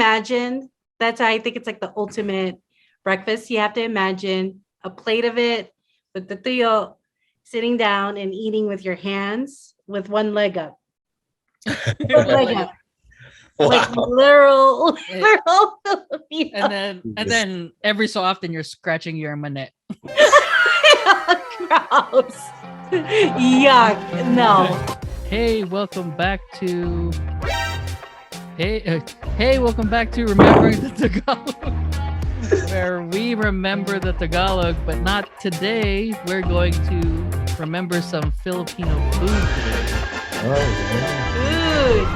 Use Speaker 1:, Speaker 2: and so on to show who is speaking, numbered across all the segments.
Speaker 1: imagine, that's why I think it's like the ultimate breakfast. You have to imagine a plate of it with the tuyo, sitting down and eating with your hands with one leg up. One leg up. Like
Speaker 2: Wow.
Speaker 1: literal Filipino.
Speaker 3: And then every so often you're scratching your manette.
Speaker 1: Gross. Yuck. No.
Speaker 3: Hey, welcome back to welcome back to Remembering the Tagalog, where we remember the Tagalog, but not today. We're going to remember some Filipino food today.
Speaker 1: Food.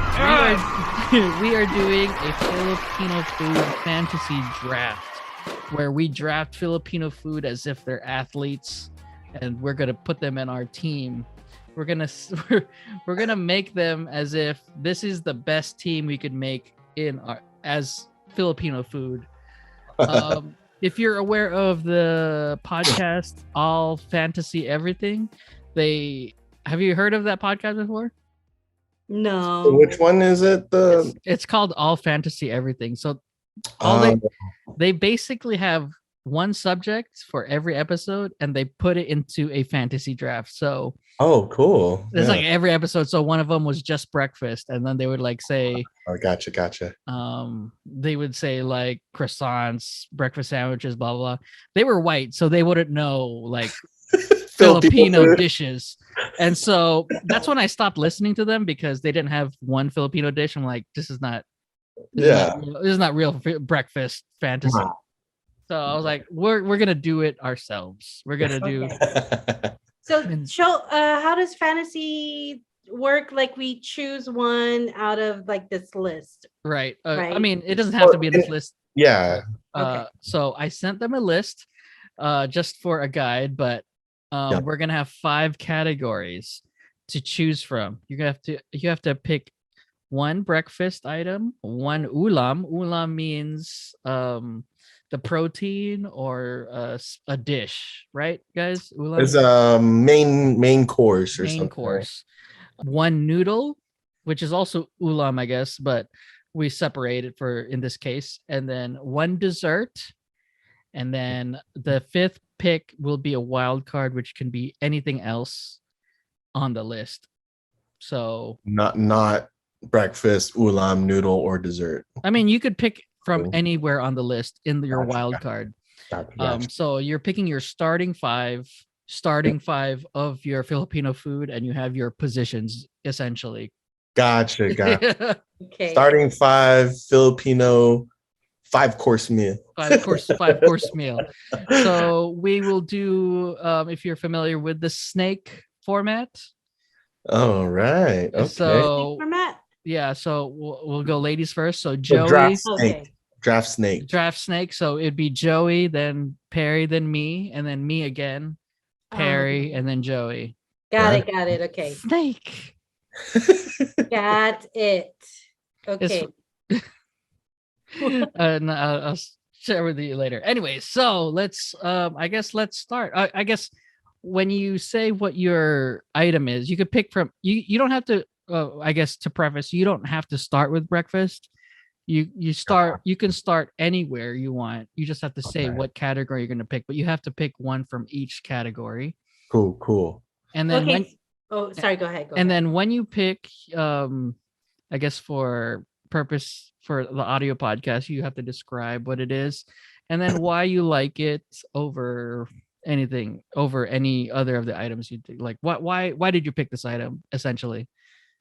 Speaker 3: We are doing a Filipino food fantasy draft, where we draft Filipino food as if they're athletes, and we're gonna put them in our team. We're gonna make them as if this is the best team we could make as Filipino food. If you're aware of the podcast All Fantasy Everything, have you heard of that podcast before?
Speaker 1: No.
Speaker 2: So which one is it?
Speaker 3: It's called All Fantasy Everything. So they basically have one subject for every episode, and they put it into a fantasy draft. So
Speaker 2: cool.
Speaker 3: It's like every episode. So one of them was just breakfast, and then they would like say,
Speaker 2: gotcha.
Speaker 3: They would say like croissants, breakfast sandwiches, blah blah. They were white, so they wouldn't know like Filipino dishes. And so that's when I stopped listening to them, because they didn't have one Filipino dish. I'm like, this is not real breakfast fantasy. Wow. So I was like, we're gonna do it ourselves. We're gonna do.
Speaker 1: So how does fantasy work? Like we choose one out of like this list,
Speaker 3: right?
Speaker 1: Right?
Speaker 3: I mean, it doesn't have to be in this list.
Speaker 2: Yeah.
Speaker 3: So I sent them a list, just for a guide, but we're gonna have 5 categories to choose from. You have to pick one breakfast item, one ulam. Ulam means the protein or a dish, right, guys? Ulam
Speaker 2: is a main course or
Speaker 3: main
Speaker 2: something.
Speaker 3: course. One noodle, which is also ulam, I guess, but we separate it for in this case. And then one dessert, and then the 5th pick will be a wild card, which can be anything else on the list. So
Speaker 2: not breakfast, ulam, noodle, or dessert.
Speaker 3: I mean, you could pick from anywhere on the list in your wild card.
Speaker 2: Gotcha.
Speaker 3: So you're picking your starting five of your Filipino food, and you have your positions essentially.
Speaker 2: Gotcha.
Speaker 1: Okay.
Speaker 2: Starting 5 Filipino 5-course meal.
Speaker 3: 5-course meal. So we will do, if you're familiar with the snake format.
Speaker 2: All right. Okay.
Speaker 3: So
Speaker 1: format.
Speaker 3: Yeah, so we'll go ladies first. So Joey,
Speaker 2: draft snake.
Speaker 3: So it'd be Joey, then Perry, then me, and then me again, Perry, and then Joey.
Speaker 1: Got it. Okay.
Speaker 3: Snake.
Speaker 1: Got it. Okay.
Speaker 3: I'll share with you later. Anyway, so let's let's start. I guess when you say what your item is, you could pick from you don't have to. I guess to preface, you don't have to start with breakfast. You can start anywhere you want. You just have to say what category you're going to pick, but you have to pick one from each category.
Speaker 2: Cool.
Speaker 3: And then
Speaker 1: go ahead.
Speaker 3: And then when you pick, I guess for purpose for the audio podcast, you have to describe what it is, and then why you like it over any other of the items you do. Like why did you pick this item essentially?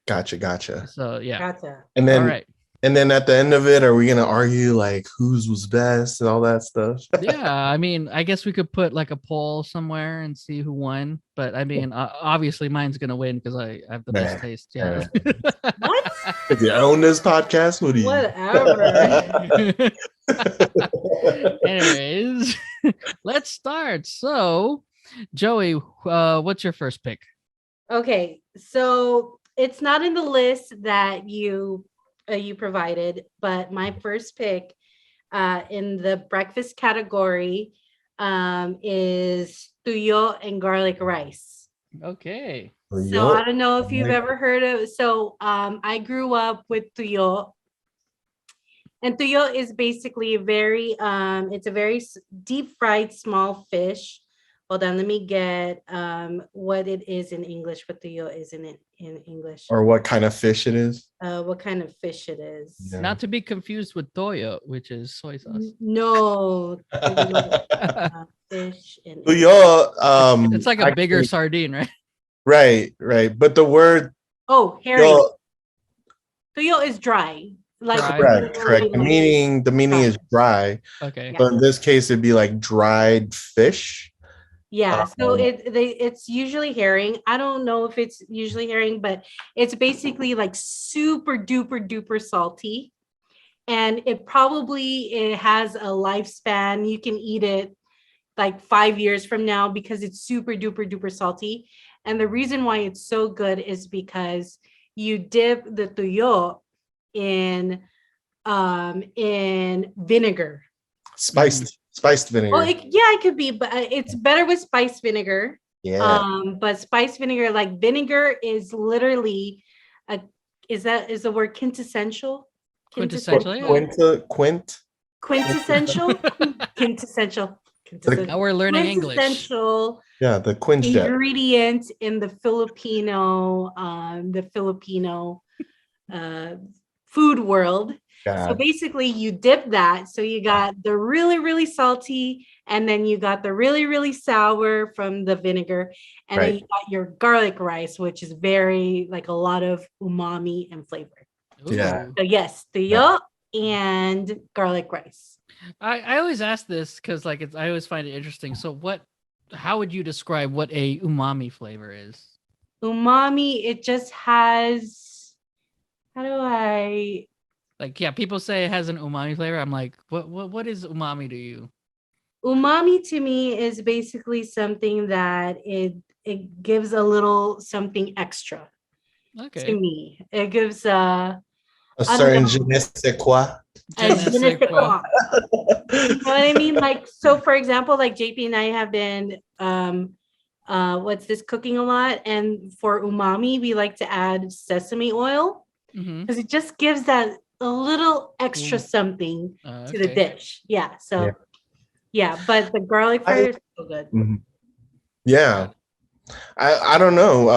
Speaker 2: Gotcha.
Speaker 3: So yeah.
Speaker 1: Gotcha.
Speaker 2: And then
Speaker 3: all right.
Speaker 2: And then at the end of it, are we gonna argue like whose was best and all that stuff?
Speaker 3: Yeah, I mean, I guess we could put like a poll somewhere and see who won. But I mean, obviously mine's gonna win because I have the best taste. Yeah.
Speaker 1: What?
Speaker 2: If you own this podcast, what do you?
Speaker 1: Whatever.
Speaker 3: Anyways, let's start. So, Joey, what's your first pick?
Speaker 1: Okay, so it's not in the list that you provided, but my first pick in the breakfast category is tuyo and garlic rice.
Speaker 3: Okay.
Speaker 1: So I don't know if you've ever heard of. So I grew up with tuyo, And tuyo is basically it's a very deep fried small fish. Hold on, let me get what it is in English, what tuyo is in English.
Speaker 2: Or what kind of fish it is?
Speaker 1: What kind of fish it is.
Speaker 2: Yeah.
Speaker 3: Not to be confused with toyo, which is soy sauce.
Speaker 1: No, tuyo, fish in
Speaker 2: Tuyo,
Speaker 3: It's like a bigger
Speaker 2: actually-
Speaker 3: sardine, right?
Speaker 2: right. But the word
Speaker 1: Oh, herring.
Speaker 2: tuyo,
Speaker 1: Tuyo is dry. Like
Speaker 3: Dry.
Speaker 2: correct. The meaning is dry.
Speaker 3: Okay.
Speaker 1: Yeah.
Speaker 2: But in this case, it'd be like dried fish.
Speaker 1: Yeah, so
Speaker 2: Um,
Speaker 1: it's usually herring. I don't know if it's usually herring, but it's basically like super duper salty. And it has a lifespan. You can eat it like 5 years from now because it's super duper salty. And the reason why it's so good is because you dip the tuyo in vinegar.
Speaker 2: Spiced vinegar.
Speaker 1: Well, it could be, but it's better with spiced vinegar.
Speaker 2: Yeah.
Speaker 1: But spiced vinegar, like vinegar, is literally is the word quintessential?
Speaker 3: Quintessential, yeah.
Speaker 1: Quintessential.
Speaker 3: Now we're learning English.
Speaker 1: Quintessential
Speaker 2: Yeah, the quintet.
Speaker 1: ingredient in the Filipino food world. So
Speaker 2: God.
Speaker 1: basically you dip that. So you got the really salty, and then you got the really sour from the vinegar. And then
Speaker 2: Right.
Speaker 1: you got your garlic rice, which is very like a lot of umami and flavor.
Speaker 2: Yeah.
Speaker 3: Ooh.
Speaker 1: So yes, tuyo and garlic rice.
Speaker 3: I always ask this because like I always find it interesting. So how would you describe what a umami flavor is?
Speaker 1: Umami, it just has, how do I,
Speaker 3: Like, yeah, people say it has an umami flavor. I'm like, what is umami to you?
Speaker 1: umami to me is basically something that it gives a little something extra to
Speaker 3: Okay.
Speaker 1: me. It gives
Speaker 2: A
Speaker 1: I don't
Speaker 2: certain
Speaker 1: know.
Speaker 2: je ne sais quoi.
Speaker 3: Je ne sais quoi.
Speaker 1: You know what I mean? Like, so for example, like JP and I have been cooking a lot, and for umami we like to add sesame oil
Speaker 3: Mhm.
Speaker 1: because it just gives that a little extra something to the
Speaker 3: Okay.
Speaker 1: dish. Yeah. So yeah, but the garlic fry is so good.
Speaker 2: Mhm. Yeah. I don't know.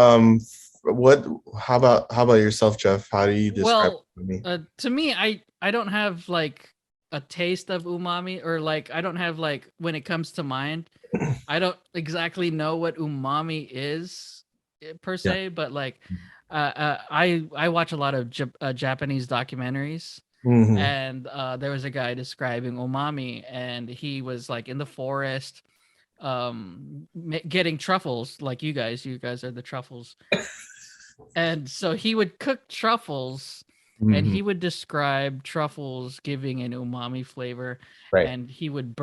Speaker 2: How about yourself, Jeff? How do you describe
Speaker 3: Well,
Speaker 2: it to me?
Speaker 3: to me, I don't have like a taste of umami, or like I don't have like when it comes to mind, I don't exactly know what umami is per se, but like I watch a lot of Japanese documentaries,
Speaker 2: Mhm.
Speaker 3: and there was a guy describing umami, and he was like in the forest getting truffles, like you guys are the truffles. And so he would cook truffles, and he
Speaker 2: Mhm.
Speaker 3: would describe truffles giving an umami flavor.
Speaker 2: Right.
Speaker 3: And he would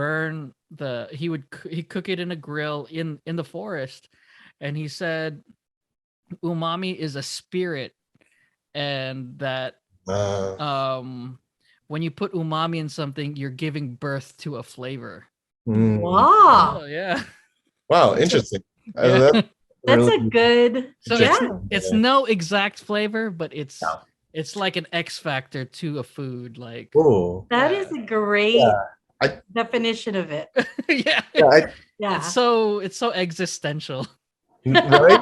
Speaker 3: he cook it in a grill in the forest. And he said umami is a spirit, and that when you put umami in something, you're giving birth to a flavor.
Speaker 2: Mm.
Speaker 1: Wow.
Speaker 3: Oh yeah.
Speaker 2: Wow, interesting.
Speaker 3: Yeah.
Speaker 1: That's
Speaker 2: really
Speaker 1: a good,
Speaker 3: So
Speaker 1: yeah.
Speaker 3: it's no exact flavor, but it's
Speaker 2: Yeah.
Speaker 3: it's like an X factor to a food. Like
Speaker 2: cool.
Speaker 1: That
Speaker 3: yeah.
Speaker 1: is a great
Speaker 2: I-
Speaker 1: definition of it.
Speaker 3: Yeah.
Speaker 1: Yeah.
Speaker 3: It's so existential.
Speaker 2: Right?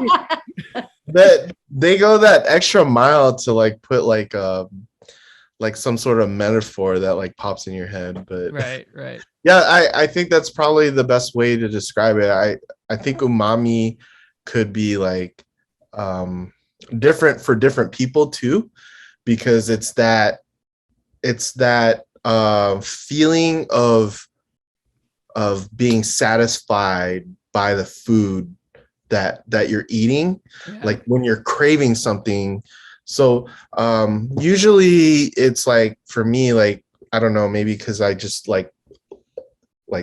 Speaker 2: That they go that extra mile to like put like some sort of metaphor that like pops in your head. But
Speaker 3: Right.
Speaker 2: yeah, I think that's probably the best way to describe it. I think umami could be like different for different people too, because it's that feeling of being satisfied by the food that you're eating,
Speaker 3: Yeah.
Speaker 2: like when you're craving something. So usually it's like, for me, like, I don't know, maybe because I just like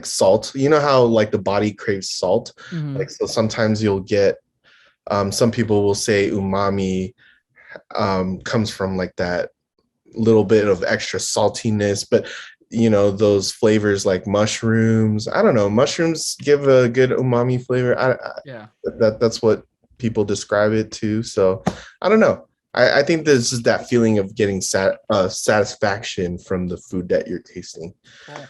Speaker 2: salt. You know how like the body craves salt?
Speaker 3: Mhm.
Speaker 2: Like, so sometimes you'll get some people will say umami comes from like that little bit of extra saltiness, but you know, those flavors like mushrooms, I don't know, mushrooms give a good umami flavor.
Speaker 3: Yeah.
Speaker 2: That's what people describe it to. So I don't know. I think this is that feeling of getting satisfaction from the food that you're tasting.
Speaker 3: Cool.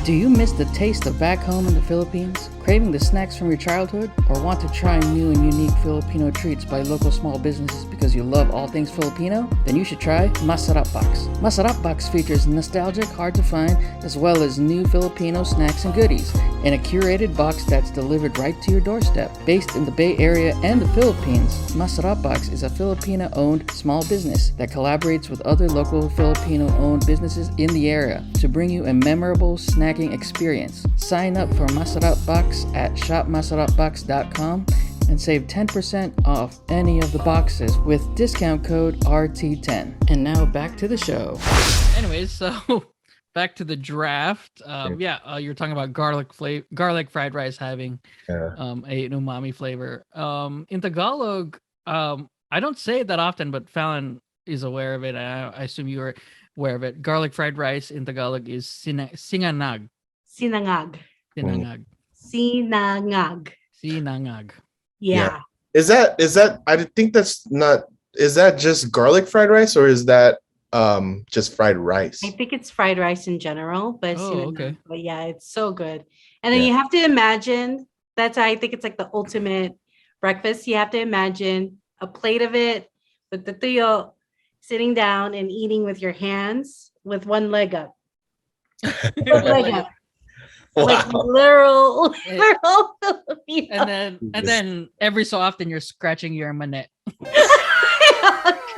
Speaker 4: Do you miss the taste of back home in the Philippines? Craving the snacks from your childhood? Or want to try new and unique Filipino treats by local small businesses because you love all things Filipino? Then you should try Masarap Box. Masarap Box features nostalgic, hard to find, as well as new Filipino snacks and goodies in a curated box that's delivered right to your doorstep. Based in the Bay Area and the Philippines, Masarap Box is a Filipino-owned small business that collaborates with other local Filipino-owned businesses in the area to bring you a memorable snacking experience. Sign up for Masarap Box at shopmasarapbox.com and save 10% off any of the boxes with discount code RT10. And now back to the show.
Speaker 3: Anyways, so back to the draft. You're talking about garlic fried rice having a umami flavor. In Tagalog, I don't say it that often, but Fallon is aware of it. I assume you are aware of it. Garlic fried rice in Tagalog is sinangag.
Speaker 1: Sinangag.
Speaker 3: Sinangag.
Speaker 1: Sinangag.
Speaker 3: Sinangag.
Speaker 1: Yeah.
Speaker 2: Is that I think that's not, is that just garlic fried rice or is that just fried rice?
Speaker 1: I think it's fried rice in general, but
Speaker 3: okay.
Speaker 1: But yeah, it's so good. And then you have to imagine, I think it's like the ultimate breakfast. You have to imagine a plate of it with the tuyo, sitting down and eating with your hands with one leg up. One leg up. Like literal Filipino.
Speaker 3: And then every so often you're scratching your manet.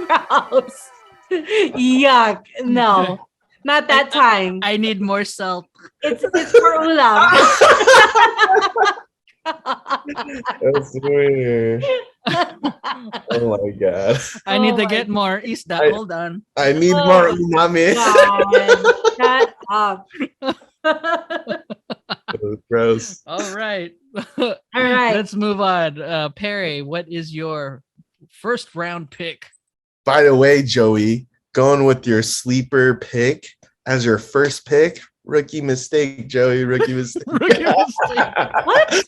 Speaker 1: Gross. Yuck. No. Not that time.
Speaker 3: I need more salt.
Speaker 1: It's for ulam.
Speaker 2: That's weird. Oh my god.
Speaker 3: I need to get more isda. Hold on.
Speaker 2: I need more umami.
Speaker 1: Shut up.
Speaker 2: Gross.
Speaker 3: All right.
Speaker 1: All right.
Speaker 3: Let's move on. Perry, what is your first round pick?
Speaker 2: By the way, Joey, going with your sleeper pick as your first pick. Rookie mistake, Joey. Rookie mistake.
Speaker 1: What?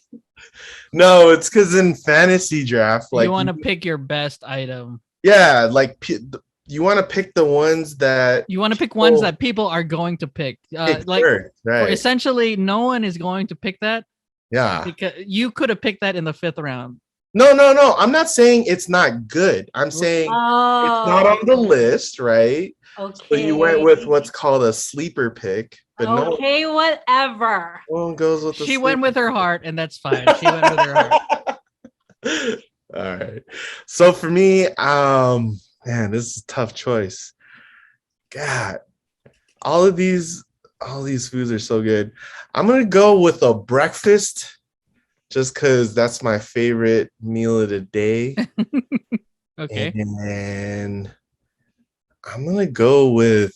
Speaker 2: No, it's because in fantasy draft, like
Speaker 3: you want to pick your best item.
Speaker 2: Yeah, like you want to pick the ones that
Speaker 3: that people are going to pick.
Speaker 2: Right.
Speaker 3: Essentially, no one is going to pick that.
Speaker 2: Yeah,
Speaker 3: because you could have picked that in the 5th round.
Speaker 2: No. I'm not saying it's not good. I'm saying it's not on the list, right?
Speaker 1: Okay.
Speaker 2: So you went with what's called a sleeper pick. But
Speaker 1: whatever.
Speaker 2: No one goes with
Speaker 3: she went with her heart, and that's fine. She went with her heart.
Speaker 2: All right. So for me, man, this is a tough choice. God, all these foods are so good. I'm gonna go with a breakfast, just because that's my favorite meal of the day.
Speaker 3: Okay.
Speaker 2: And I'm gonna go with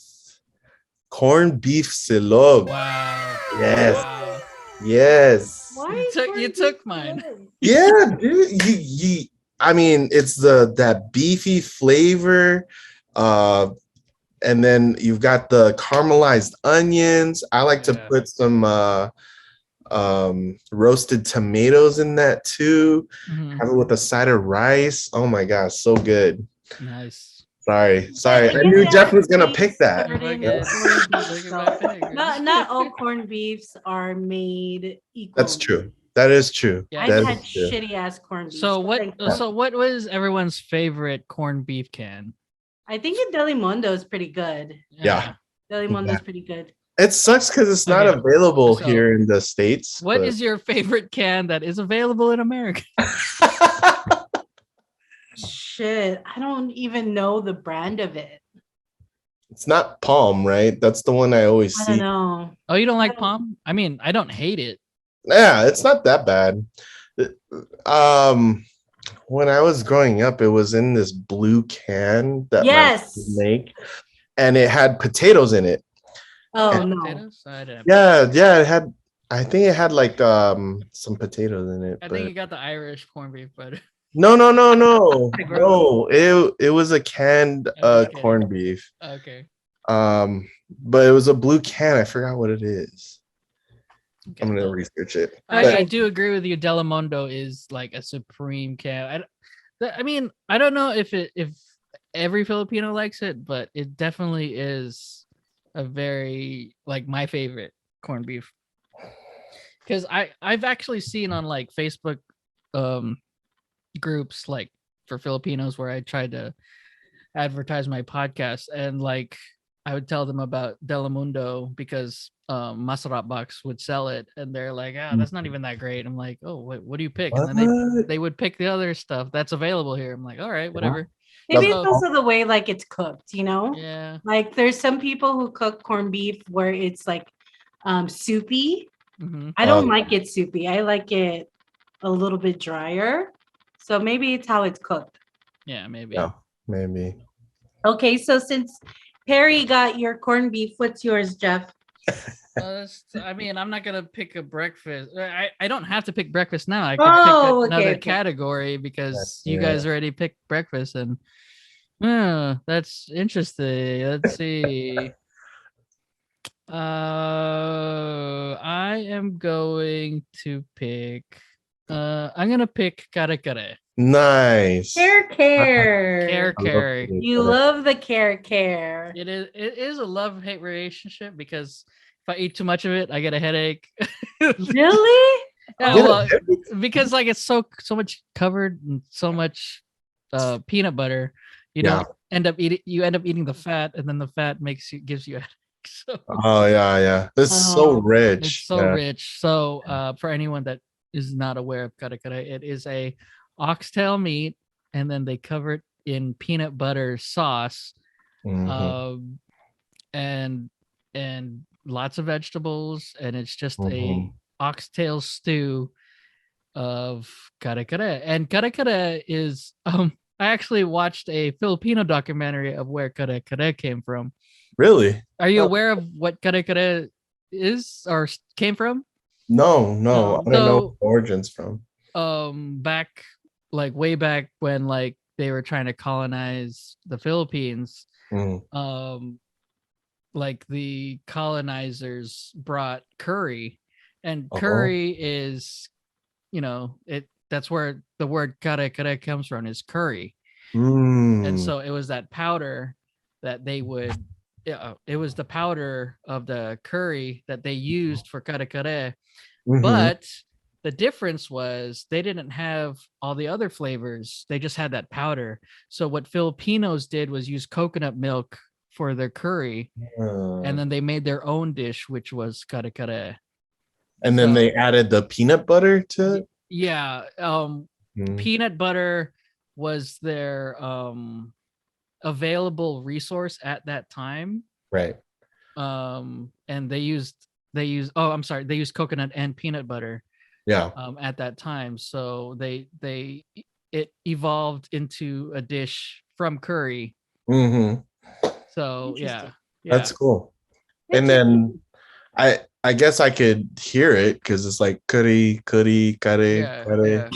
Speaker 2: corned beef silog.
Speaker 3: Wow.
Speaker 2: Yes.
Speaker 3: Wow.
Speaker 2: Yes.
Speaker 3: You took mine.
Speaker 2: Yeah, dude. You I mean, it's that beefy flavor. And then you've got the caramelized onions. I like to put some roasted tomatoes in that too.
Speaker 3: Mm-hmm.
Speaker 2: Have it with a side of rice. Oh my gosh, so good.
Speaker 3: Nice.
Speaker 2: Sorry. I knew Jeff was gonna pick that.
Speaker 1: Not all corned beefs are made equal.
Speaker 2: That's true. That is true.
Speaker 1: Yeah. I've had shitty ass corned beef.
Speaker 3: So what was everyone's favorite corned beef can?
Speaker 1: I think Delimundo is pretty good.
Speaker 2: Yeah.
Speaker 1: Delimundo is pretty good.
Speaker 2: It sucks because it's not available here in the States.
Speaker 3: What is your favorite can that is available in America?
Speaker 1: Shit, I don't even know the brand of it.
Speaker 2: It's not Palm, right? That's the one I always see.
Speaker 1: I don't know.
Speaker 3: Oh, you don't like Palm? I mean, I don't hate it.
Speaker 2: Yeah, it's not that bad. When I was growing up, it was in this blue can that my mom would make, and it had potatoes in it.
Speaker 1: Oh no!
Speaker 3: Potatoes?
Speaker 2: Yeah, it had. I think it had like some potatoes in it.
Speaker 3: I think you got the Irish corned beef, but
Speaker 2: no. It was a canned corned beef.
Speaker 3: Okay.
Speaker 2: But it was a blue can. I forgot what it is. Okay. I'm gonna research it.
Speaker 3: I do agree with you. Delimundo is like a supreme can. I mean, I don't know if every Filipino likes it, but it definitely is a very like my favorite corned beef. Because I've actually seen on like Facebook um groups like for Filipinos where I tried to advertise my podcast, and like I would tell them about Delamundo because Masarap Box would sell it, and they're like, "Ah, that's not even that great." I'm like, "Oh, wait, what do you pick?" And then
Speaker 2: What?
Speaker 3: they would pick the other stuff that's available here. I'm like, "All right, whatever."
Speaker 1: Maybe
Speaker 2: The-
Speaker 1: it's also the way like it's cooked,
Speaker 3: Yeah.
Speaker 1: Like there's some people who cook corned beef where it's like soupy.
Speaker 3: Mm-hmm.
Speaker 1: I don't like it soupy. I like it a little bit drier. So maybe it's how it's cooked.
Speaker 3: Yeah, maybe.
Speaker 2: Yeah, maybe.
Speaker 1: Okay, so since Perry got your corned beef, what's yours, Jeff?
Speaker 3: I mean, I'm not gonna pick a breakfast. I don't have to pick breakfast now. I could
Speaker 1: Oh,
Speaker 3: pick another
Speaker 1: okay.
Speaker 3: category because
Speaker 2: That's
Speaker 3: you guys already picked breakfast, and that's interesting. Let's see. I am going to pick. I'm gonna pick kare kare.
Speaker 2: Nice.
Speaker 1: Care.
Speaker 3: Care
Speaker 2: I love
Speaker 3: care.
Speaker 2: it.
Speaker 1: You love the care.
Speaker 3: It is a love hate relationship because if I eat too much of it, I get a headache.
Speaker 1: Really?
Speaker 3: Yeah,
Speaker 2: Get
Speaker 3: well,
Speaker 2: it?
Speaker 3: because like it's so much covered and so much peanut butter, you
Speaker 2: Yeah.
Speaker 3: don't end up eating the fat, and then the fat gives you a headache. So
Speaker 2: Oh yeah. This is so
Speaker 1: Oh,
Speaker 2: rich.
Speaker 3: it's so
Speaker 2: Yeah.
Speaker 3: rich. So for anyone that is not aware of kare kare, it is a oxtail meat, and then they cover it in peanut butter sauce,
Speaker 2: Mhm.
Speaker 3: and lots of vegetables, and it's just a
Speaker 2: Mhm.
Speaker 3: oxtail stew of kare kare. And kare kare is I actually watched a Filipino documentary of where kare kare came from.
Speaker 2: Really?
Speaker 3: Are you
Speaker 2: Oh.
Speaker 3: aware of what kare kare is or came from?
Speaker 2: No.
Speaker 3: No.
Speaker 2: I don't know where the origins from.
Speaker 3: Back like way back when like they were trying to colonize the Philippines,
Speaker 2: Mm.
Speaker 3: like the colonizers brought curry, and
Speaker 2: Oh.
Speaker 3: curry is, that's where the word kare kare comes from, is curry. And
Speaker 2: Mm.
Speaker 3: so it was that powder that they would, it was the powder of the curry that they used for kare kare.
Speaker 2: Mhm.
Speaker 3: But the difference was they didn't have all the other flavors. They just had that powder. So what Filipinos did was use coconut milk for their curry, and then they made their own dish, which was kare kare.
Speaker 2: And then
Speaker 3: So-
Speaker 2: they added the peanut butter to it.
Speaker 3: Yeah.
Speaker 2: Mm.
Speaker 3: Peanut butter was their available resource at that time.
Speaker 2: Right.
Speaker 3: And they used they used coconut and peanut butter
Speaker 2: Yeah.
Speaker 3: at that time. So it evolved into a dish from curry.
Speaker 2: Mm-hmm.
Speaker 3: So
Speaker 1: Interesting.
Speaker 2: That's cool. And then I guess I could hear it because it's like curry, curry.
Speaker 3: Yeah.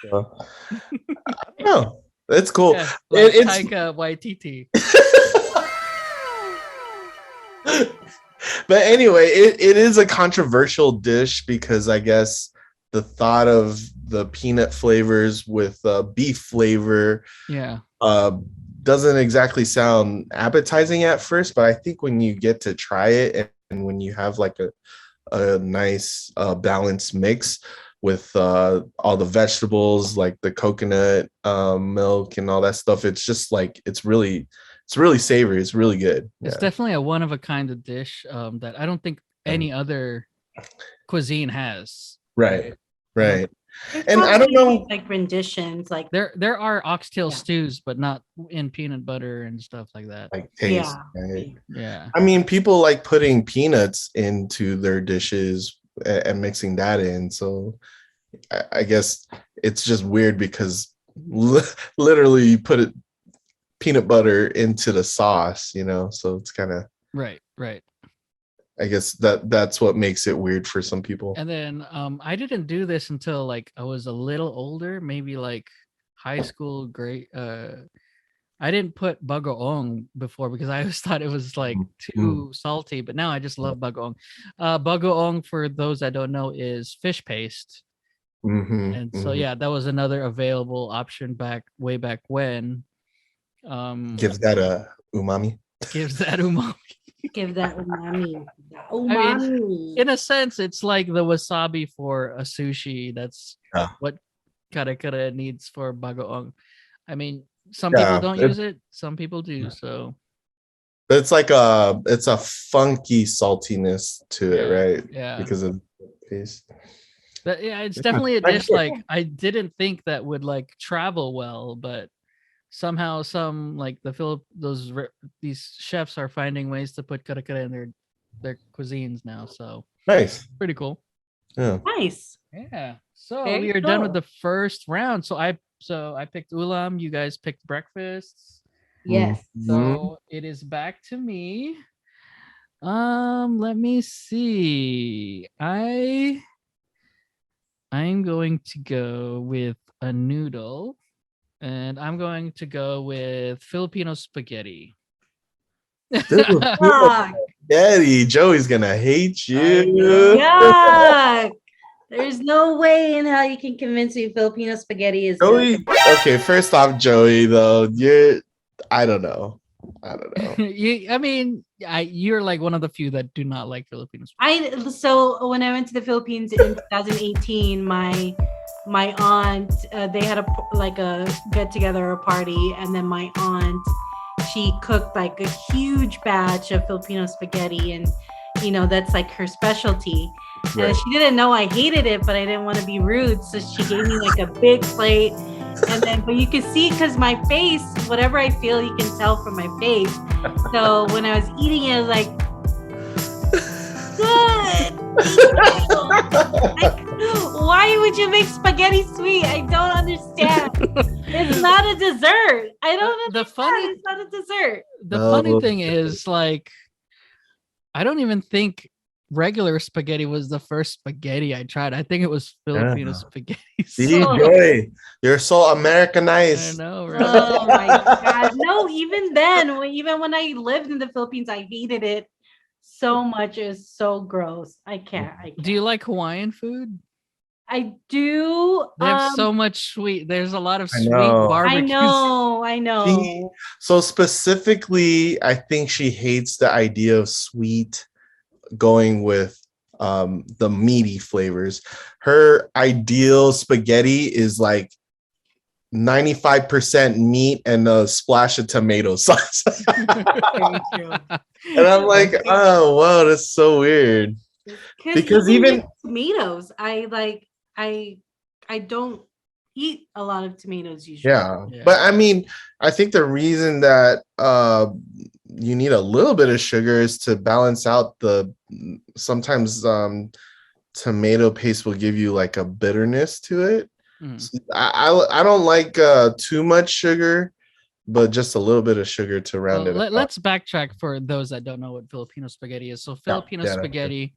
Speaker 2: So, I don't know. That's cool.
Speaker 3: Yeah, like
Speaker 2: It's
Speaker 3: Taika Waititi.
Speaker 2: but anyway, it is a controversial dish because I guess the thought of the peanut flavors with beef flavor
Speaker 3: Yeah.
Speaker 2: doesn't exactly sound appetizing at first, but I think when you get to try it and when you have like a nice balanced mix with all the vegetables like the coconut milk and all that stuff, it's just like it's really savory. It's really good.
Speaker 3: It's
Speaker 2: Yeah.
Speaker 3: definitely a one of a kind of dish that I don't think any other cuisine has.
Speaker 2: Right.
Speaker 3: There's
Speaker 2: And I don't know,
Speaker 1: like renditions, like
Speaker 3: There are oxtail
Speaker 1: Yeah.
Speaker 3: stews, but not in peanut butter and stuff like that.
Speaker 2: like taste.
Speaker 1: yeah.
Speaker 2: Right?
Speaker 3: Yeah.
Speaker 2: I mean, people like putting peanuts into their dishes and mixing that in. So I guess it's just weird because literally you put peanut butter into the sauce, so it's kind of,
Speaker 3: Right.
Speaker 2: I guess that's what makes it weird for some people.
Speaker 3: And then I didn't do this until like I was a little older, maybe like high school, grade. I didn't put bagoong before because I always thought it was like too salty, but now I just love bagoong. Bagoong, for those that don't know, is fish paste. And so yeah, that was another available option way back when.
Speaker 2: Gives that a umami.
Speaker 3: Gives that umami.
Speaker 1: Give that umami.
Speaker 3: I mean, in a sense, it's like the wasabi for a sushi. That's what kare-kare needs for bagoong. I mean, some people don't use it, some people do. So,
Speaker 2: but it's like it's a funky saltiness to it, right?
Speaker 3: Yeah,
Speaker 2: because of the paste.
Speaker 3: But yeah, it's definitely a dish like I didn't think that would like travel well, but somehow some like these chefs are finding ways to put kare-kare in their cuisines now. So
Speaker 2: nice,
Speaker 3: pretty cool.
Speaker 2: Yeah,
Speaker 1: nice.
Speaker 3: Yeah. So
Speaker 1: Very
Speaker 3: we are done with
Speaker 1: cool.
Speaker 3: the first round. So I picked ulam. You guys picked breakfasts.
Speaker 1: Yes.
Speaker 3: So it is back to me. Let me see. I'm going to go with a noodle, and I'm going to go with Filipino spaghetti.
Speaker 2: Spaghetti. Joey's gonna hate you.
Speaker 1: Yuck. There's no way in hell you can convince me Filipino spaghetti is
Speaker 2: Joey.
Speaker 1: good.
Speaker 2: Okay, first off, Joey, though, I don't know.
Speaker 3: You're like one of the few that do not like Filipino spaghetti.
Speaker 1: So when I went to the Philippines in 2018, my aunt, they had a get together or party, and then my aunt, she cooked like a huge batch of Filipino spaghetti, and that's like her specialty. Right. And she didn't know I hated it, but I didn't want to be rude, so she gave me like a big plate. And then, but you can see, because my face, whatever I feel, you can tell from my face. So when I was eating it, I was like, good. Like, why would you make spaghetti sweet? I don't understand. It's not a dessert. I don't understand. It's not a dessert.
Speaker 3: The funny thing is, like, I don't even think regular spaghetti was the first spaghetti I tried. I think it was Filipino spaghetti.
Speaker 2: See, Joey, you're so Americanized.
Speaker 3: I know, right?
Speaker 1: Oh my god! No, even then, even when I lived in the Philippines, I hated it so much. It's so gross. I can't.
Speaker 3: Do you like Hawaiian food?
Speaker 1: I do.
Speaker 3: They have so much sweet. There's a lot of sweet barbecues.
Speaker 1: I know.
Speaker 2: So specifically, I think she hates the idea of sweet going with the meaty flavors. Her ideal spaghetti is like 95% meat and a splash of tomato sauce. And I'm like, oh wow, that's so weird. Because even
Speaker 1: tomatoes, I don't eat a lot of tomatoes usually.
Speaker 2: Yeah. But I mean, I think the reason that you need a little bit of sugar is to balance out sometimes tomato paste will give you like a bitterness to it. So I don't like too much sugar, but just a little bit of sugar to round it out.
Speaker 3: Let's backtrack for those that don't know what Filipino spaghetti is. So Filipino spaghetti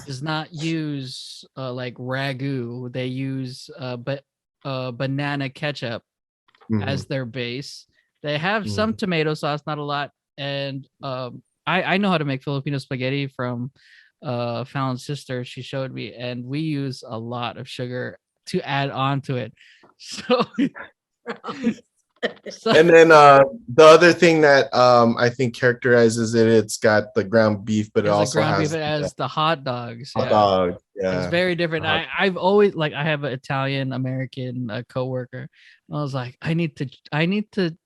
Speaker 3: does not use like ragu. They use banana ketchup as their base. They have some tomato sauce, not a lot. And I know how to make Filipino spaghetti from Fallon's sister. She showed me, and we use a lot of sugar to add on to it. So
Speaker 2: and then the other thing that I think characterizes it's got the ground beef, but it also has
Speaker 3: the hot dogs.
Speaker 2: Hot dog. Yeah.
Speaker 3: It's very different. I've always I have an Italian American coworker. I was like, I need to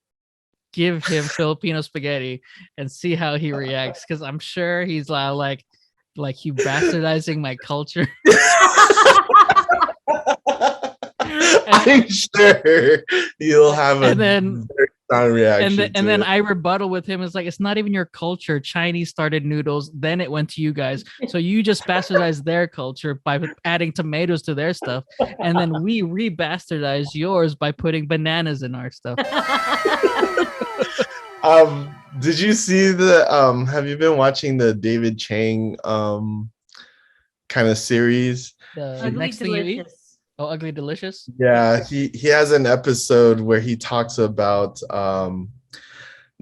Speaker 3: give him Filipino spaghetti and see how he reacts, because I'm sure he's like you bastardizing my culture.
Speaker 2: I'm sure you'll have a strong reaction.
Speaker 3: And then I rebuttal with him. It's like, it's not even your culture. Chinese started noodles, then it went to you guys. So you just bastardized their culture by adding tomatoes to their stuff, and then we re-bastardized yours by putting bananas in our stuff.
Speaker 2: Did you see have you been watching the David Chang kind of series?
Speaker 3: Next thing you eat? Oh, Ugly Delicious?
Speaker 2: Yeah, he has an episode where he talks about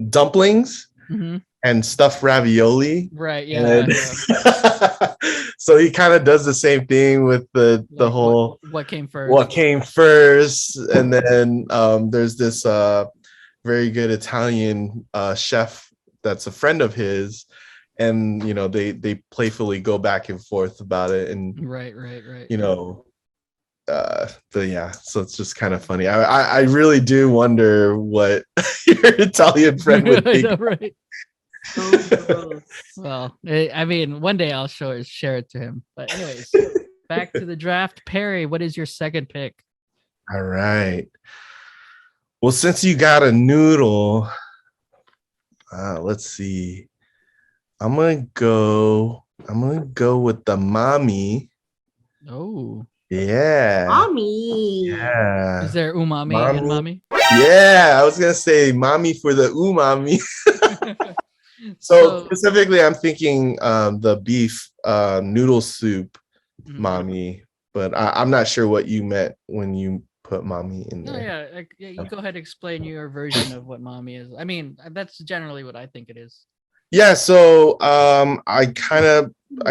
Speaker 2: dumplings, and and stuffed ravioli.
Speaker 3: Right. Yeah.
Speaker 2: And
Speaker 3: yeah.
Speaker 2: so he kind of does the same thing with the
Speaker 3: Like,
Speaker 2: whole
Speaker 3: what came first?
Speaker 2: what came first, and then there's this very good Italian chef that's a friend of his, and you know they playfully go back and forth about it, and
Speaker 3: Right.
Speaker 2: you know but yeah, so it's just kind of funny. I really do wonder what your Italian friend would
Speaker 3: I
Speaker 2: think.
Speaker 3: know, right?
Speaker 1: So gross.
Speaker 3: Well, I mean, one day I'll share it to him. But anyways, back to the draft. Perry, what is your second pick?
Speaker 2: All right. Well, since you got a noodle, let's see. I'm gonna go with the mommy.
Speaker 3: Oh,
Speaker 2: Yeah.
Speaker 1: Mommy.
Speaker 2: Yeah.
Speaker 3: is there umami and mommy?
Speaker 2: Yeah, I was gonna say mommy for the umami. So specifically, I'm thinking the beef noodle soup mommy, but I'm not sure what you meant when you put mommy in
Speaker 3: No,
Speaker 2: there.
Speaker 3: yeah, you go ahead and explain your version of what mommy is. I mean, that's generally what I think it is.
Speaker 2: Yeah, so I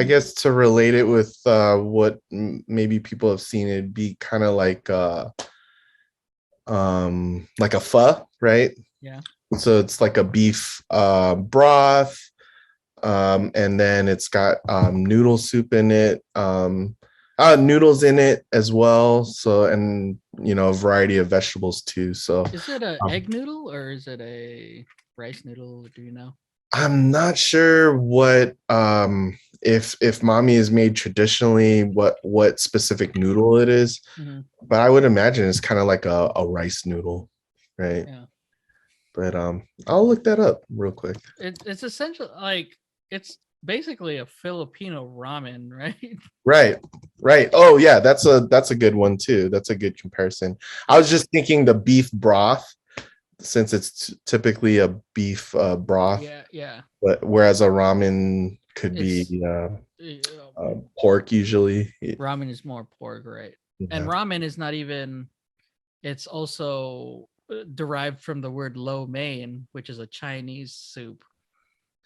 Speaker 2: guess to relate it with what maybe people have seen, it'd be kind of like a pho, right?
Speaker 3: Yeah.
Speaker 2: So it's like a beef broth, and then it's got noodle soup in it, noodles in it as well. So, and you know, a variety of vegetables too. So
Speaker 3: Is it an egg noodle or is it a rice noodle? Do you know?
Speaker 2: I'm not sure what if mommy is made traditionally, what specific noodle it is, but I would imagine it's kind of like a rice noodle, right?
Speaker 3: Yeah.
Speaker 2: But I'll look that up real quick.
Speaker 3: It's essentially like it's basically a Filipino ramen, right?
Speaker 2: Right. Oh yeah, that's a good one too. That's a good comparison. I was just thinking the beef broth, since it's typically a beef broth.
Speaker 3: Yeah.
Speaker 2: But whereas a ramen could be pork usually.
Speaker 3: Ramen is more pork, right?
Speaker 2: Yeah.
Speaker 3: And ramen is not even. It's also derived from the word lo mein, which is a Chinese soup.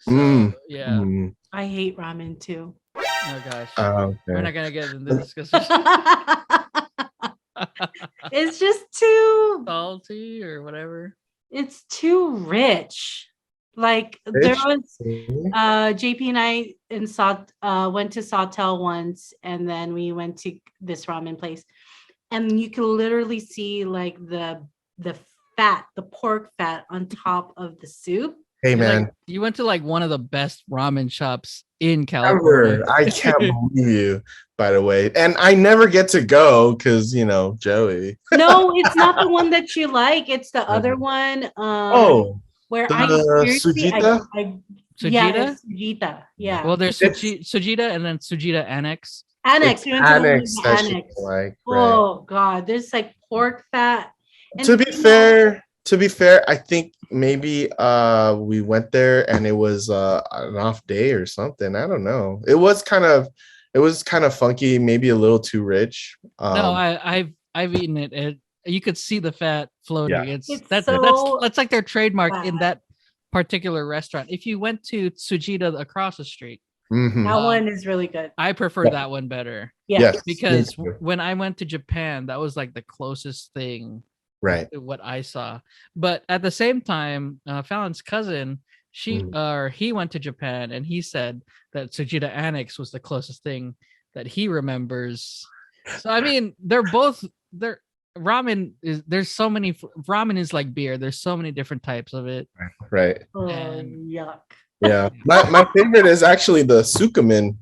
Speaker 3: So yeah.
Speaker 1: I hate ramen too.
Speaker 3: Oh gosh.
Speaker 2: Okay.
Speaker 3: We're not gonna get into this discussion.
Speaker 1: It's just too
Speaker 3: salty or whatever.
Speaker 1: It's too rich. Like there was JP and I went to Sawtell once, and then we went to this ramen place, and you could literally see like the fat, the pork fat on top of the soup.
Speaker 2: Hey man,
Speaker 3: like, you went to like one of the best ramen shops in California.
Speaker 2: I can't believe you, by the way. And I never get to go because you know Joey.
Speaker 1: No, it's not the one that you like. It's the other one. Where
Speaker 2: Sujita?
Speaker 3: Sujita?
Speaker 1: Sujita. Yeah.
Speaker 3: Well, there's Sujita and then Sujita Annex.
Speaker 1: Annex.
Speaker 2: Annex.
Speaker 1: Like, oh God, there's like pork fat.
Speaker 2: And to be fair, I think maybe we went there and it was an off day or something. I don't know. It was kind of funky, maybe a little too rich.
Speaker 3: No, I've eaten it. You could see the fat floating.
Speaker 2: Yeah.
Speaker 3: That's like their trademark in that particular restaurant. If you went to Sujita across the street,
Speaker 1: that one is really good.
Speaker 3: I prefer that one better.
Speaker 2: Yes,
Speaker 3: because when I went to Japan, that was like the closest thing,
Speaker 2: right,
Speaker 3: to what I saw. But at the same time, Fallon's cousin, he went to Japan and he said that Sujita Annex was the closest thing that he remembers. So I mean, ramen is like beer. There's so many different types of it.
Speaker 2: Right.
Speaker 1: Yuck.
Speaker 2: Yeah. My favorite is actually the Sukumen.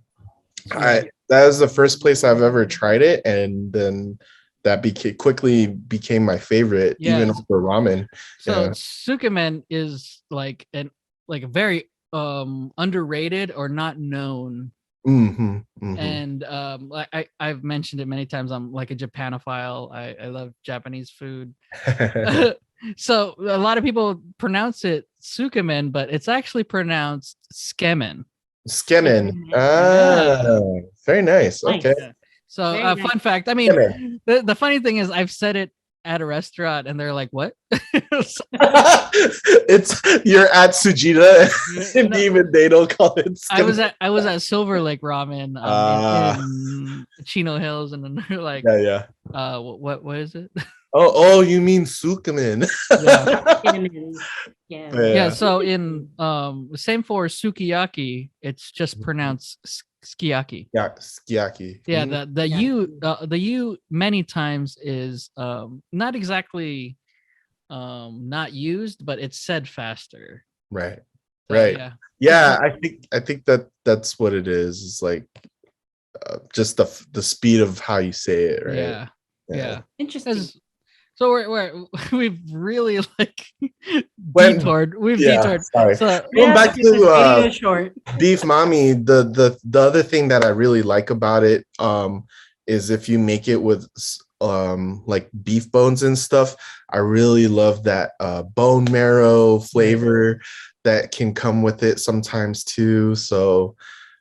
Speaker 2: That is the first place I've ever tried it, and then that quickly became my favorite, even over ramen.
Speaker 3: So Sukumen is like a very underrated or not known. And I've mentioned it many times. I'm like a Japanophile. I love Japanese food. So a lot of people pronounce it Sukumen, but it's actually pronounced Skemen.
Speaker 2: Very nice. Okay.
Speaker 3: So fun fact. I mean, the funny thing is I've said it at a restaurant and they're like, "What?"
Speaker 2: It's you're at Sujita and
Speaker 3: No,
Speaker 2: even they don't call it.
Speaker 3: I was at Silver Lake Ramen in Chino Hills, and then they're like,
Speaker 2: yeah.
Speaker 3: what is it?"
Speaker 2: Oh, you mean Sukamin?
Speaker 1: Yeah.
Speaker 3: Yeah. So in same for sukiyaki, it's just pronounced skiyaki.
Speaker 2: Yeah, Skiaki.
Speaker 3: Yeah,
Speaker 2: Mm,
Speaker 3: the U many times is not exactly not used, but it's said faster.
Speaker 2: right.
Speaker 3: So,
Speaker 2: Right.
Speaker 3: Yeah.
Speaker 2: Yeah, I think that's what it is. It's like just the speed of how you say it, right?
Speaker 3: Yeah.
Speaker 1: Interesting.
Speaker 3: 'Cause- So we've really like
Speaker 2: When-
Speaker 3: detoured. We've
Speaker 2: yeah,
Speaker 3: detoured.
Speaker 2: sorry.
Speaker 3: So
Speaker 2: Going back
Speaker 1: keep this
Speaker 2: to
Speaker 1: video short.
Speaker 2: beef mommy, the other thing that I really like about it is if you make it with like beef bones and stuff. I really love that bone marrow flavor that can come with it sometimes too. So,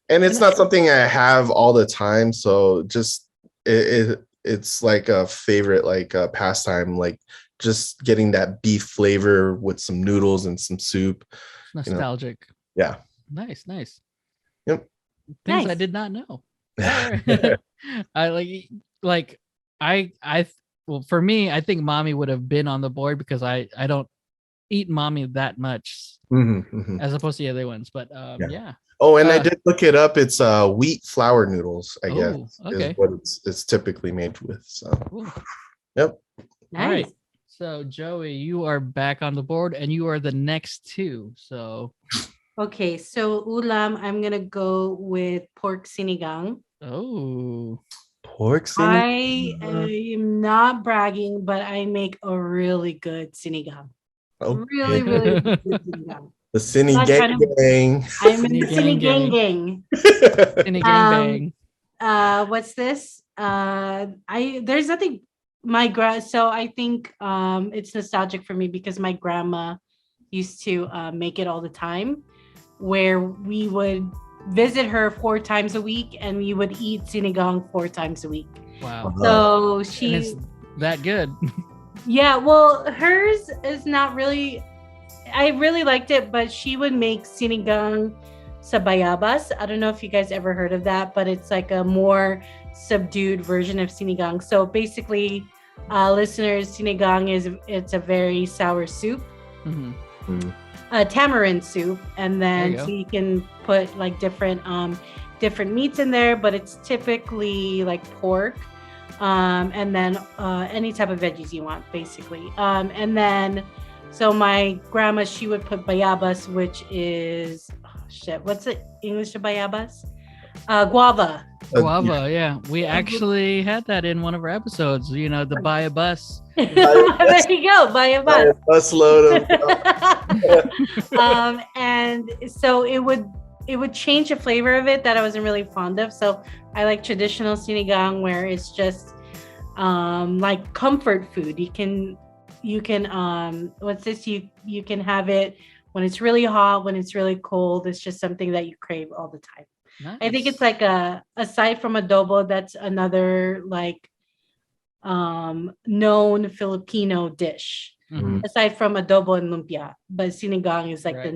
Speaker 2: and it's not something I have all the time, so just it's like a favorite like pastime, like just getting that beef flavor with some noodles and some soup.
Speaker 3: nostalgic.
Speaker 2: Yeah.
Speaker 3: Nice.
Speaker 2: Yep.
Speaker 3: Things I
Speaker 1: Nice.
Speaker 3: did not know. All right. I like I well, for me, I think mommy would have been on the board because I don't eat mommy that much as opposed to the other ones. But yeah.
Speaker 2: Oh, and I did look it up. It's wheat flour noodles, I guess,
Speaker 3: okay.
Speaker 2: is what it's typically made with. So,
Speaker 3: Cool.
Speaker 2: yep.
Speaker 1: Nice.
Speaker 3: All right. So Joey, you are back on the board, and you are the next two. So
Speaker 1: Okay, so ulam, I'm gonna go with pork sinigang.
Speaker 2: Pork
Speaker 1: I
Speaker 2: sinigang.
Speaker 1: am not bragging, but I make a really good sinigang.
Speaker 2: Okay.
Speaker 1: Really, really good sinigang.
Speaker 2: The Cine
Speaker 1: Not
Speaker 2: Gang
Speaker 1: trying to-
Speaker 2: Gang.
Speaker 1: I'm in
Speaker 3: Cine
Speaker 1: the
Speaker 3: gang
Speaker 1: cine gang
Speaker 3: gang.
Speaker 1: gang.
Speaker 3: In a gangbang.
Speaker 1: What's this? There's nothing so I think it's nostalgic for me because my grandma used to make it all the time, where we would visit her 4 times a week and we would eat sinigang 4 times a week.
Speaker 3: Wow.
Speaker 1: So
Speaker 3: And
Speaker 1: she
Speaker 3: it's that good.
Speaker 1: yeah, well, hers is not really. I really liked it, but she would make sinigang sa bayabas. I don't know if you guys ever heard of that, but it's like a more subdued version of sinigang. So basically, listeners, sinigang it's a very sour soup, a tamarind soup, and then
Speaker 3: There you
Speaker 1: so you can put like different meats in there, but it's typically like pork. And then any type of veggies you want, basically. And then, so my grandma, she would put bayabas, which is, what's the English of bayabas? Guava.
Speaker 3: Guava, yeah. We actually had that in one of our episodes, the buy a bus.
Speaker 1: There you go, bayabas.
Speaker 2: A busload of
Speaker 1: And so it would change the flavor of it that I wasn't really fond of. So I like traditional sinigang where it's just like comfort food. You can what's this? You can have it when it's really hot, when it's really cold. It's just something that you crave all the time.
Speaker 3: Nice.
Speaker 1: I think it's like aside from adobo, that's another like known Filipino dish.
Speaker 3: Mhm.
Speaker 1: Aside from adobo and lumpia, but sinigang is like
Speaker 3: Right.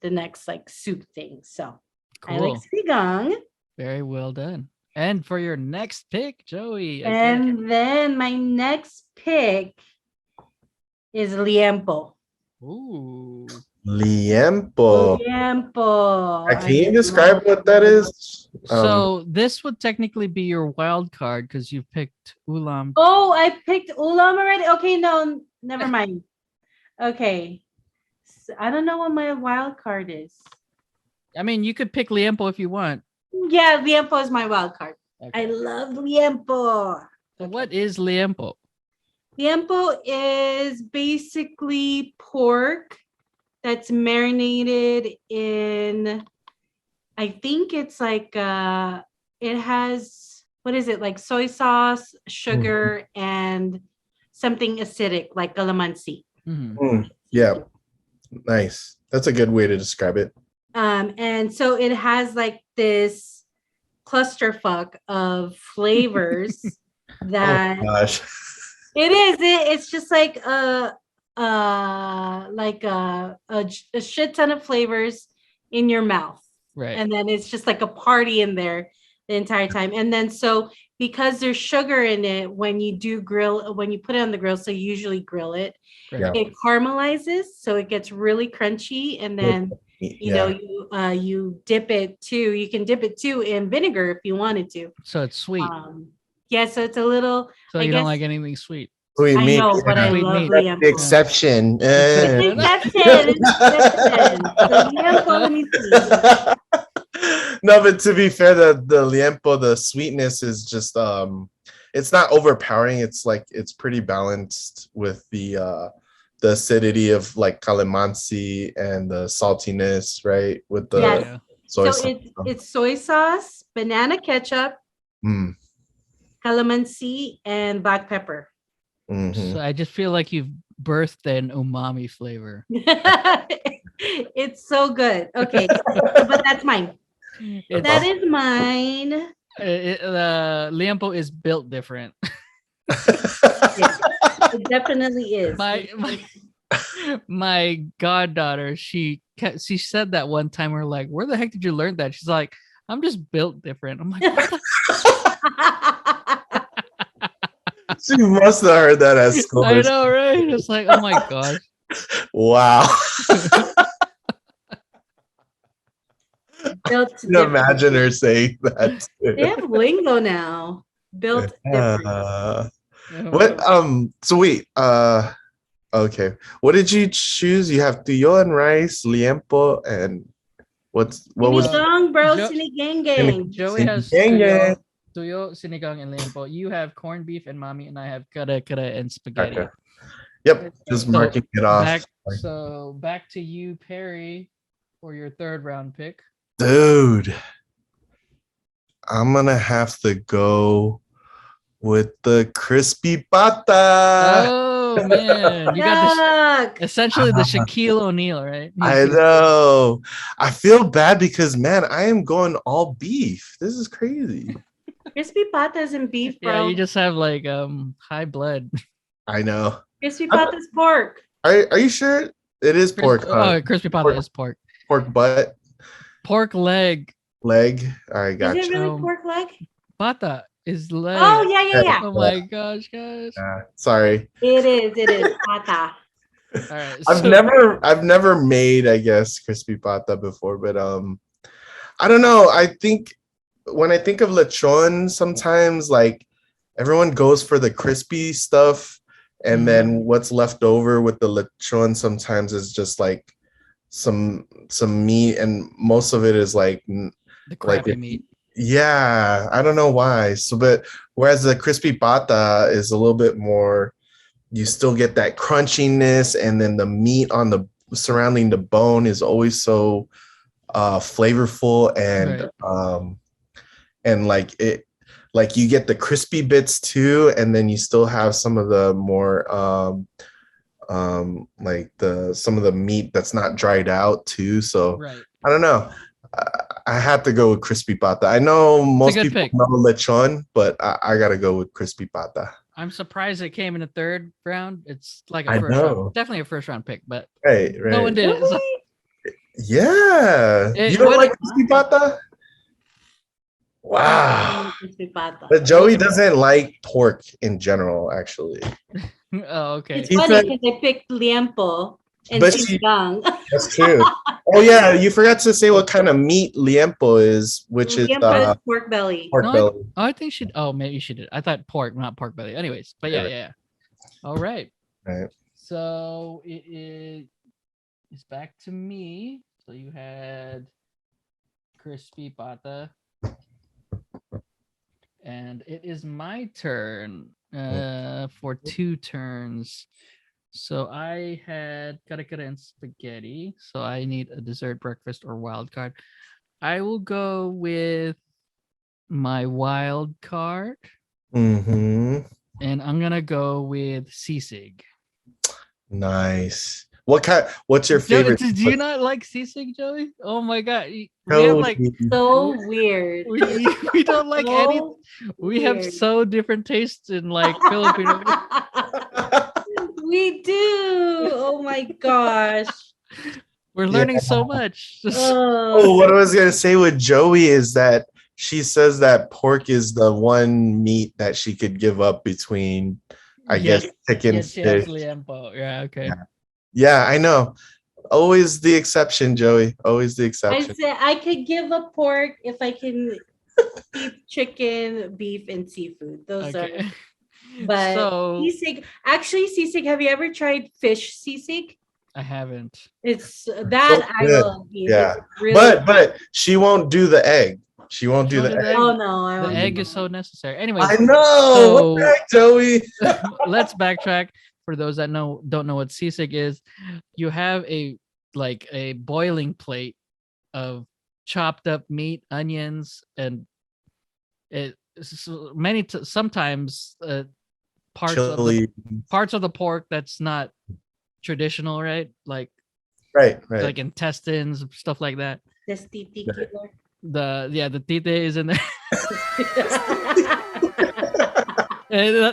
Speaker 1: the next like soup thing. So I
Speaker 3: Cool.
Speaker 1: like sinigang.
Speaker 3: Very well done. And for your next pick, Joey.
Speaker 1: And then my next pick is liempo.
Speaker 3: Ooh.
Speaker 2: Liempo.
Speaker 1: Liempo.
Speaker 2: Can you describe what that is?
Speaker 3: So this would technically be your wild card because you picked ulam.
Speaker 1: Oh, I picked ulam already. Okay, no, never mind. Okay, so I don't know what my wild card is.
Speaker 3: I mean, you could pick liempo if you want.
Speaker 1: Yeah, liempo is my wild card.
Speaker 3: Okay.
Speaker 1: I love liempo.
Speaker 3: So what is liempo?
Speaker 1: Liempo is basically pork that's marinated in, I think it's like it has, what is it, like soy sauce, sugar, and something acidic like calamansi.
Speaker 2: Yeah, nice. That's a good way to describe it.
Speaker 1: And so it has like this clusterfuck of flavors that
Speaker 2: Oh gosh.
Speaker 1: It is. It's just like a shit ton of flavors in your mouth.
Speaker 3: Right.
Speaker 1: And then it's just like a party in there the entire time. And then so because there's sugar in it, when you put it on the grill, so you usually grill it,
Speaker 3: Right.
Speaker 2: Yeah.
Speaker 1: it caramelizes, so it gets really crunchy. And then you dip it too. You can dip it too in vinegar if you wanted to.
Speaker 3: So it's sweet.
Speaker 1: Yeah, so it's a little.
Speaker 3: So
Speaker 1: I
Speaker 3: you
Speaker 1: guess,
Speaker 3: don't like anything sweet.
Speaker 2: Sweet
Speaker 1: I
Speaker 2: meat.
Speaker 1: know, but I
Speaker 3: Sweet
Speaker 1: love
Speaker 3: meat.
Speaker 2: That's
Speaker 1: liempo.
Speaker 2: the exception.
Speaker 1: Exception. So liempo, let me see.
Speaker 2: No, but to be fair, the liempo, the sweetness is just it's not overpowering. It's like it's pretty balanced with the acidity of like calamansi and the saltiness, right? With the
Speaker 1: Yes.
Speaker 2: soy
Speaker 1: So
Speaker 2: sauce.
Speaker 1: it's soy sauce, banana ketchup,
Speaker 2: Mm.
Speaker 1: calamansi, and black pepper.
Speaker 2: Mhm.
Speaker 3: So I just feel like you've birthed an umami flavor.
Speaker 1: It's so good. Okay, but that's mine. That is mine.
Speaker 3: Liempo is built different.
Speaker 1: Yeah, it definitely is.
Speaker 3: My goddaughter, she said that one time. We're like, where the heck did you learn that? She's like, I'm just built different. I'm like, what the
Speaker 2: She must have heard that at school.
Speaker 3: I know, right? It's like, oh my gosh.
Speaker 2: Wow.
Speaker 1: Built
Speaker 2: Can you imagine her saying that too?
Speaker 1: They have lingo now. Built different.
Speaker 2: What so wait, okay. What did you choose? You have tuyo and rice, liempo, and what was
Speaker 1: Sinigang, bro,
Speaker 3: Jo-
Speaker 1: sinigang gang.
Speaker 3: Joey has tuyo, sinigang, and liempo. You have corned beef and mami, and I have kara and spaghetti.
Speaker 2: Okay. Yep, just marking it off.
Speaker 3: Back to you, Perry, for your third round pick.
Speaker 2: Dude, I'm gonna have to go with the crispy pata.
Speaker 3: Oh man, you got essentially the Shaquille O'Neal, right?
Speaker 2: I know. I feel bad because man, I am going all beef. This is crazy.
Speaker 1: Crispy patas and beef, bro.
Speaker 3: Yeah, you just have like high blood.
Speaker 2: I know.
Speaker 1: Crispy patas pork.
Speaker 2: Are you sure it is pork?
Speaker 3: Crispy pata is pork.
Speaker 2: Pork butt.
Speaker 3: Pork leg.
Speaker 2: Leg. All right, gotcha.
Speaker 1: Is it really pork leg?
Speaker 3: Pata is leg.
Speaker 1: Oh yeah.
Speaker 3: Oh my gosh, guys.
Speaker 2: Sorry.
Speaker 1: It is pata.
Speaker 3: All right.
Speaker 2: I've never made, I guess, crispy pata before, but I don't know. I think when I think of lechon, sometimes like everyone goes for the crispy stuff, and then what's left over with the lechon sometimes is just like some meat, and most of it is like
Speaker 3: the crappy meat.
Speaker 2: Yeah, I don't know why. So, but whereas the crispy pata is a little bit more, you still get that crunchiness, and then the meat on the surrounding the bone is always so flavorful, and like it, like you get the crispy bits too, and then you still have some of the more like some of the meat that's not dried out too. So I don't know. I have to go with crispy pata. I know most people know lechon, but I gotta go with crispy pata.
Speaker 3: I'm surprised it came in the third round. It's like a first round, definitely a first round pick, but
Speaker 2: right.
Speaker 3: No one did it. So.
Speaker 2: Yeah, you don't like crispy pata? Wow. But Joey doesn't like pork in general, actually.
Speaker 3: Oh, okay.
Speaker 1: It's funny because I picked liempo and sinigang.
Speaker 2: That's true. Oh yeah, you forgot to say what kind of meat liempo is, which is
Speaker 1: pork belly.
Speaker 2: Pork belly.
Speaker 3: I think she. Oh, maybe she did. I thought pork, not pork belly. Anyways, but yeah. All right.
Speaker 2: Right.
Speaker 3: So it's back to me. So you had crispy pata, and it is my turn for 2 turns. So I had kare and spaghetti. So I need a dessert, breakfast, or wild card. I will go with my wild card.
Speaker 2: Mm-hmm.
Speaker 3: And I'm gonna go with sisig.
Speaker 2: Nice. What's your favorite?
Speaker 3: Do you not like sisig, Joey? Oh my god. We
Speaker 2: have
Speaker 3: like
Speaker 1: so weird.
Speaker 3: We don't like any. We have so different tastes in like Filipino.
Speaker 1: We do. Oh my gosh.
Speaker 3: We're learning so much.
Speaker 2: Oh,
Speaker 1: Oh,
Speaker 2: what I was gonna say with Joey is that she says that pork is the one meat that she could give up between, I guess, chicken,
Speaker 3: Yes, yes,
Speaker 2: fish.
Speaker 3: Liempo. Yeah, okay.
Speaker 2: Yeah, I know. Always the exception, Joey. Always the
Speaker 1: I
Speaker 2: exception.
Speaker 1: said I could give up pork if I can eat chicken, beef, and seafood. Those are,
Speaker 3: Okay.
Speaker 1: but
Speaker 3: So
Speaker 1: sisig. Actually, sisig. Have you ever tried fish sisig?
Speaker 3: I haven't.
Speaker 1: It's
Speaker 2: So
Speaker 1: that I
Speaker 2: good.
Speaker 1: will eat.
Speaker 2: Yeah.
Speaker 1: It's really.
Speaker 2: But she won't do the egg. She won't
Speaker 3: She
Speaker 2: do
Speaker 3: won't
Speaker 2: the
Speaker 3: do the
Speaker 2: egg.
Speaker 3: egg?
Speaker 1: Oh no, I
Speaker 3: The
Speaker 1: won't
Speaker 3: egg
Speaker 1: do
Speaker 3: is so
Speaker 1: that.
Speaker 3: necessary.
Speaker 2: I
Speaker 3: Anyways,
Speaker 2: know. What
Speaker 3: so
Speaker 2: the heck, Joey?
Speaker 3: let's backtrack for those that don't know what sisig is. You have a boiling plate of chopped up meat, onions, and sometimes
Speaker 2: Chili.
Speaker 3: parts of the pork that's not traditional, right? Like
Speaker 2: Right.
Speaker 3: intestines, stuff like that.
Speaker 1: This titi
Speaker 2: Right.
Speaker 1: killer.
Speaker 3: The tite is in there.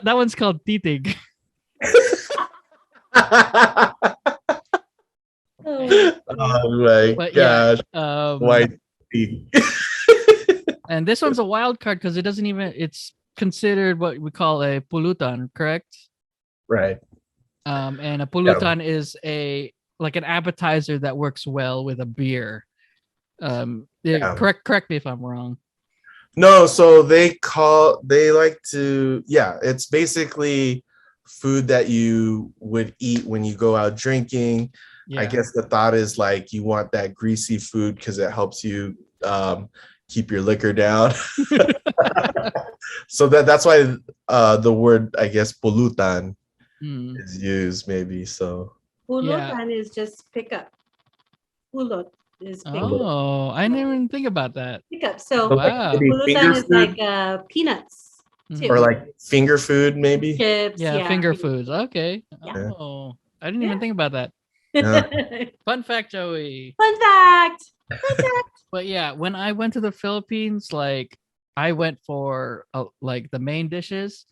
Speaker 3: That one's called titig.
Speaker 1: Oh,
Speaker 2: Oh my
Speaker 3: But yeah,
Speaker 2: gosh. White meat.
Speaker 3: and this one's a wild card because it's considered what we call a pulutan, correct?
Speaker 2: Right.
Speaker 3: And a pulutan is like an appetizer that works well with a beer.
Speaker 2: Yeah.
Speaker 3: Correct me if I'm wrong.
Speaker 2: No, so they like to, yeah, it's basically food that you would eat when you go out drinking. I
Speaker 3: Yeah.
Speaker 2: guess the thought is like you want that greasy food because it helps you keep your liquor down. So that's why the word, I guess, pulutan is used, maybe. So
Speaker 1: Pulutan is just pick up. Pulot is pick,
Speaker 3: Oh, I didn't even think about that.
Speaker 1: pick up. So
Speaker 3: Wow.
Speaker 2: maybe
Speaker 1: pulutan
Speaker 2: finger
Speaker 1: is
Speaker 2: food
Speaker 1: like peanuts too.
Speaker 2: or like finger food, maybe.
Speaker 1: Chips.
Speaker 3: Yeah, finger foods. Okay.
Speaker 1: Yeah.
Speaker 3: Oh, I didn't even think about that.
Speaker 2: Yeah.
Speaker 3: Fun fact, Joey.
Speaker 1: Fun fact.
Speaker 3: But yeah, when I went to the Philippines, like I went for like the main dishes,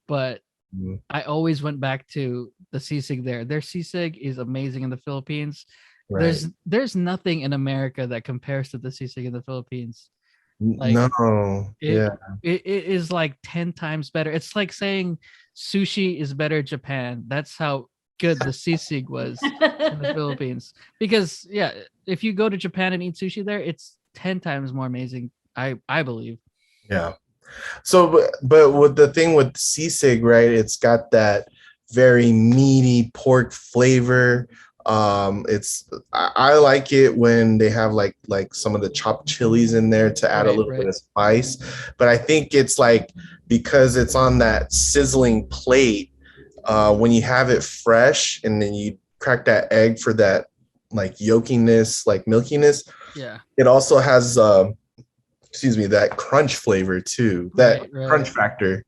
Speaker 3: but
Speaker 2: Mhm.
Speaker 3: I always went back to the sisig there. Their sisig is amazing in the Philippines.
Speaker 2: Right.
Speaker 3: There's nothing in America that compares to the sisig in the Philippines. Like,
Speaker 2: No.
Speaker 3: It,
Speaker 2: Yeah.
Speaker 3: it is like 10 times better. It's like saying sushi is better in Japan. That's how good the sisig was in the Philippines. Because yeah, if you go to Japan and eat sushi there, it's 10 times more amazing. I believe.
Speaker 2: Yeah. So, but with the thing with sisig, right? It's got that very meaty pork flavor. I like it when they have like some of the chopped chilies in there to add a little bit of spice. But I think it's like because it's on that sizzling plate, when you have it fresh and then you crack that egg for that like yolkiness, like milkiness.
Speaker 3: Yeah.
Speaker 2: It also has that crunch flavor too, that crunch factor.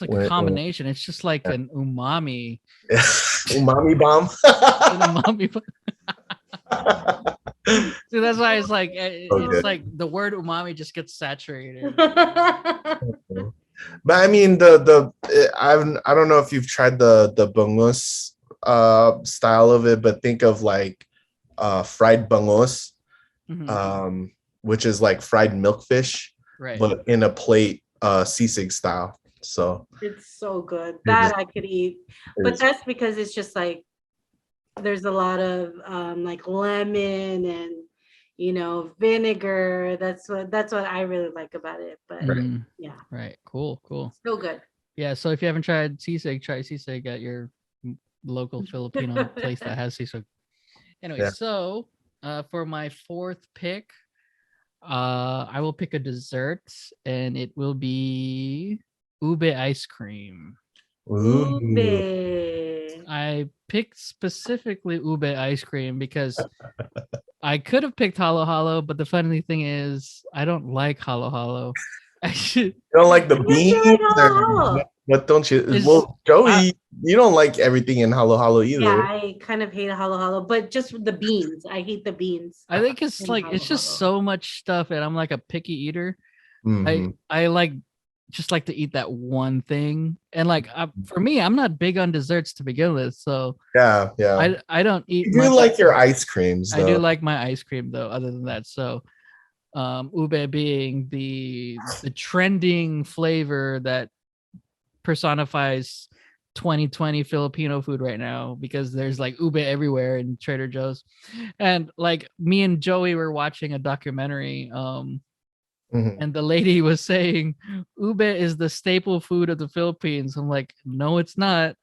Speaker 3: It's like a combination. It's just like an umami.
Speaker 2: Umami bomb.
Speaker 3: An umami. So that's why it's like like the word umami just gets saturated.
Speaker 2: But I mean I don't know if you've tried the bangus style of it, but think of like fried bangus. Which is like fried milkfish, but in a plate, sisig style. So
Speaker 1: it's so good that I could eat, but that's because it's just like there's a lot of like lemon and vinegar. That's what I really like about it. But yeah,
Speaker 3: right, cool.
Speaker 1: So good.
Speaker 3: Yeah, so if you haven't tried sisig, try sisig at your local Filipino place that has sisig. Anyway, so for my fourth pick, I will pick a dessert, and it will be ube ice cream.
Speaker 1: Ube.
Speaker 3: I picked specifically ube ice cream because I could have picked halo halo, but the funny thing is I don't like halo halo.
Speaker 2: You don't like the beans? What don't you? Well, Joey, you don't like everything in halo halo either.
Speaker 1: Yeah, I kind of hate halo halo, but just the beans. I hate the beans.
Speaker 3: I think it's like it's just so much stuff, and I'm like a picky eater. I like just like to eat that one thing. And like for me, I'm not big on desserts to begin with, so
Speaker 2: Yeah.
Speaker 3: I don't eat
Speaker 2: You do
Speaker 3: much.
Speaker 2: like your ice creams, though.
Speaker 3: I do like my ice cream though. Other than that, so ube being the trending flavor that personifies 2020 Filipino food right now, because there's like ube everywhere in Trader Joe's. And like me and Joey were watching a documentary,
Speaker 2: Mhm.
Speaker 3: and the lady was saying ube is the staple food of the Philippines. I'm like, no, it's not.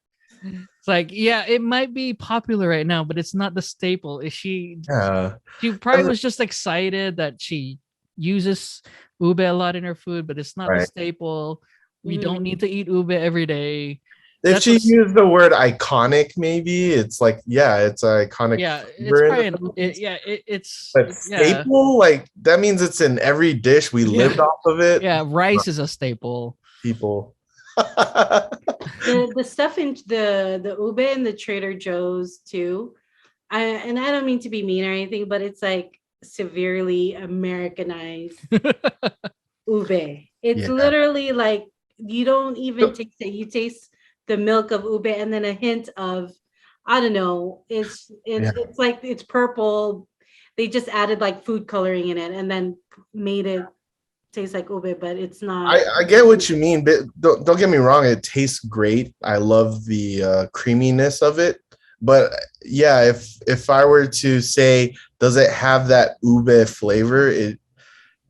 Speaker 3: It's like, yeah, it might be popular right now, but it's not the staple. Is
Speaker 2: Yeah.
Speaker 3: she probably was just excited that she uses ube a lot in her food, but it's not the
Speaker 2: Right.
Speaker 3: staple. We don't
Speaker 1: Mhm.
Speaker 3: need to eat ube every day.
Speaker 2: If
Speaker 3: That's
Speaker 2: she
Speaker 3: what's-
Speaker 2: used the word iconic, maybe it's like, yeah, it's an iconic
Speaker 3: yeah, it's
Speaker 2: flavor in
Speaker 3: probably
Speaker 2: the Philippines.
Speaker 3: it's
Speaker 2: But
Speaker 3: yeah,
Speaker 2: staple, like that means it's in every dish. We
Speaker 3: Yeah.
Speaker 2: lived off of it.
Speaker 3: yeah. Rice is a staple.
Speaker 2: People.
Speaker 1: The stuff in the ube in the Trader Joe's too. I don't mean to be mean or anything, but it's like severely Americanized ube. It's
Speaker 2: Yeah.
Speaker 1: literally like you don't even taste it. You taste the milk of ube and then a hint of, I don't know. It's like it's purple. They just added like food coloring in it and then made it taste like ube, but it's not.
Speaker 2: I get what you mean, but don't get me wrong. It tastes great. I love the creaminess of it. But yeah, if I were to say, does it have that ube flavor?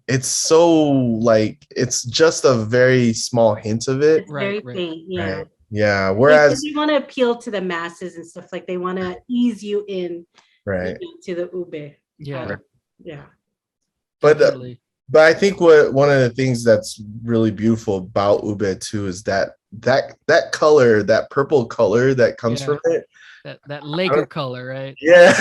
Speaker 2: It's so like it's just a very small hint of it.
Speaker 1: It's very
Speaker 3: Right.
Speaker 1: faint, yeah.
Speaker 2: Right. Yeah.
Speaker 1: Because
Speaker 2: Whereas,
Speaker 1: they want to appeal to the masses and stuff, like they want to ease you in,
Speaker 2: right.
Speaker 1: to the ube.
Speaker 3: Yeah,
Speaker 1: Yeah.
Speaker 2: But
Speaker 3: definitely.
Speaker 2: but I think one of the things that's really beautiful about ube too is that color, that purple color that comes
Speaker 3: Yeah.
Speaker 2: from it.
Speaker 3: that Laker color, right?
Speaker 2: Yeah.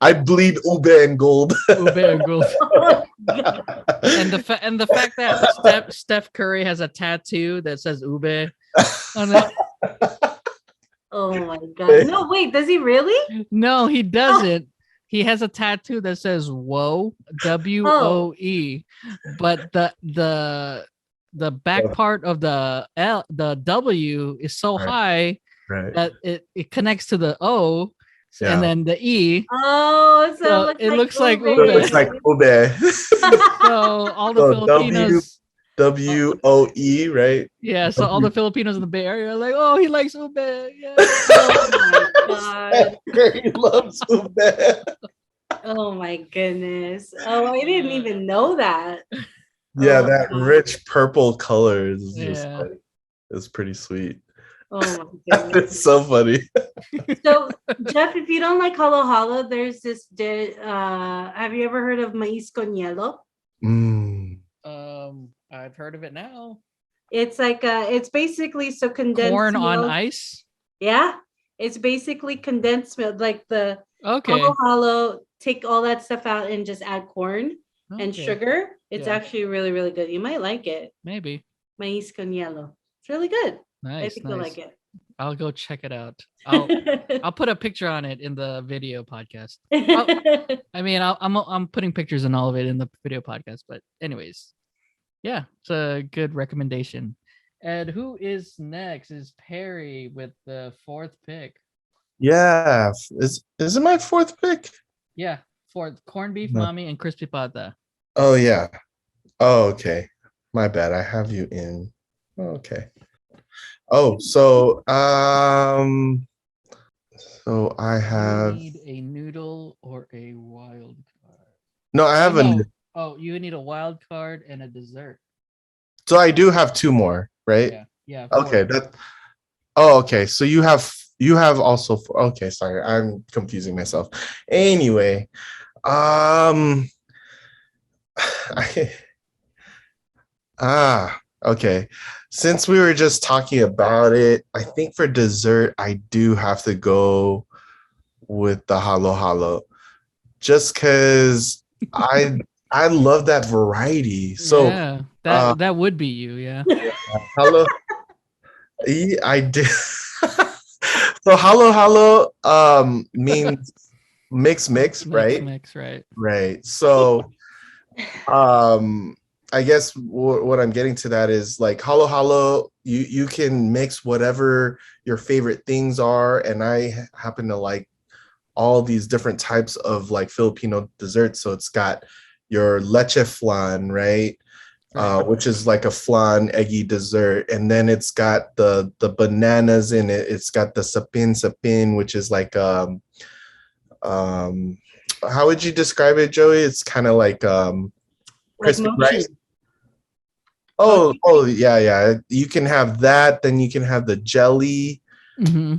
Speaker 2: I bleed ube and gold.
Speaker 3: Ube and gold.
Speaker 1: Oh my God.
Speaker 3: And the fact that Steph Curry has a tattoo that says ube on it.
Speaker 1: Oh my God. No, wait, does he really?
Speaker 3: No, he doesn't. He has a tattoo that says "Woe," WOE, but the back part of the W is so
Speaker 2: Right.
Speaker 3: high
Speaker 2: Right.
Speaker 3: that it connects to the O,
Speaker 2: Yeah.
Speaker 3: and then the E.
Speaker 1: Oh, so
Speaker 3: So
Speaker 1: it looks like
Speaker 3: ube.
Speaker 2: It looks like ube.
Speaker 3: So all the
Speaker 2: So
Speaker 3: Filipinos,
Speaker 2: WOE, right?
Speaker 3: yeah. So all the Filipinos in the Bay Area are like, "Oh, he likes ube." Yeah.
Speaker 1: Oh my God.
Speaker 2: He loves ube.
Speaker 1: Oh my goodness. Oh, I didn't even know that.
Speaker 2: Yeah,
Speaker 1: Oh,
Speaker 2: that
Speaker 1: God.
Speaker 2: rich purple color is just
Speaker 3: Yeah.
Speaker 2: like, it's pretty sweet.
Speaker 1: Oh my goodness.
Speaker 2: It's so funny.
Speaker 1: So, Jeff, if you don't like halo halo, there's this dish. Have you ever heard of maíz con hielo?
Speaker 2: Mm.
Speaker 3: I've heard of it now.
Speaker 1: It's like it's basically so condensed
Speaker 3: Corn on
Speaker 1: milk.
Speaker 3: ice.
Speaker 1: Yeah, it's basically condensed milk, like the
Speaker 3: Okay.
Speaker 1: halo halo. Take all that stuff out and just add corn and
Speaker 3: Okay.
Speaker 1: sugar. It's
Speaker 3: Yeah.
Speaker 1: actually really, really good. You might like it.
Speaker 3: Maybe.
Speaker 1: Maíz con hielo. It's really good. I
Speaker 3: Nice.
Speaker 1: think you'll
Speaker 3: Nice.
Speaker 1: like it.
Speaker 3: I'll go check it out. I'll put a picture on it in the video podcast. I mean, I'm putting pictures and all of it in the video podcast. But anyways, yeah, it's a good recommendation. And who is next? Is Perry with the 4th pick?
Speaker 2: Yeah. Is it my 4th pick?
Speaker 3: Yeah, 4th. Corned beef,
Speaker 2: No.
Speaker 3: mommy, and crispy pata.
Speaker 2: Oh yeah. Oh, okay. My bad. I have you in. Okay. Oh, so I have
Speaker 3: You need a noodle or a wild card.
Speaker 2: no, I have
Speaker 3: no.
Speaker 2: a
Speaker 3: Oh, you need a wild card and a dessert.
Speaker 2: so I do have 2 more, right?
Speaker 3: Yeah, yeah.
Speaker 2: Okay,
Speaker 3: 4.
Speaker 2: okay. So you have also okay, sorry. I'm confusing myself. Anyway, I, okay. Since we were just talking about it, I think for dessert I do have to go with the halo halo. Just cuz I love that variety. So
Speaker 3: yeah, that would be you, yeah.
Speaker 2: halo I did. So halo halo means mix, right?
Speaker 3: Mix, right.
Speaker 2: Right. So I guess what I'm getting to that is like halo halo. You can mix whatever your favorite things are, and I happen to like all these different types of like Filipino desserts. So it's got your leche flan, right? Which is like a flan eggy dessert, and then it's got the bananas in it. It's got the sapin, which is like how would you describe it, Joey? It's kind of like crispy
Speaker 1: mochi.
Speaker 2: rice. Oh yeah, yeah. You can have that, then you can have the jelly.
Speaker 3: Mhm.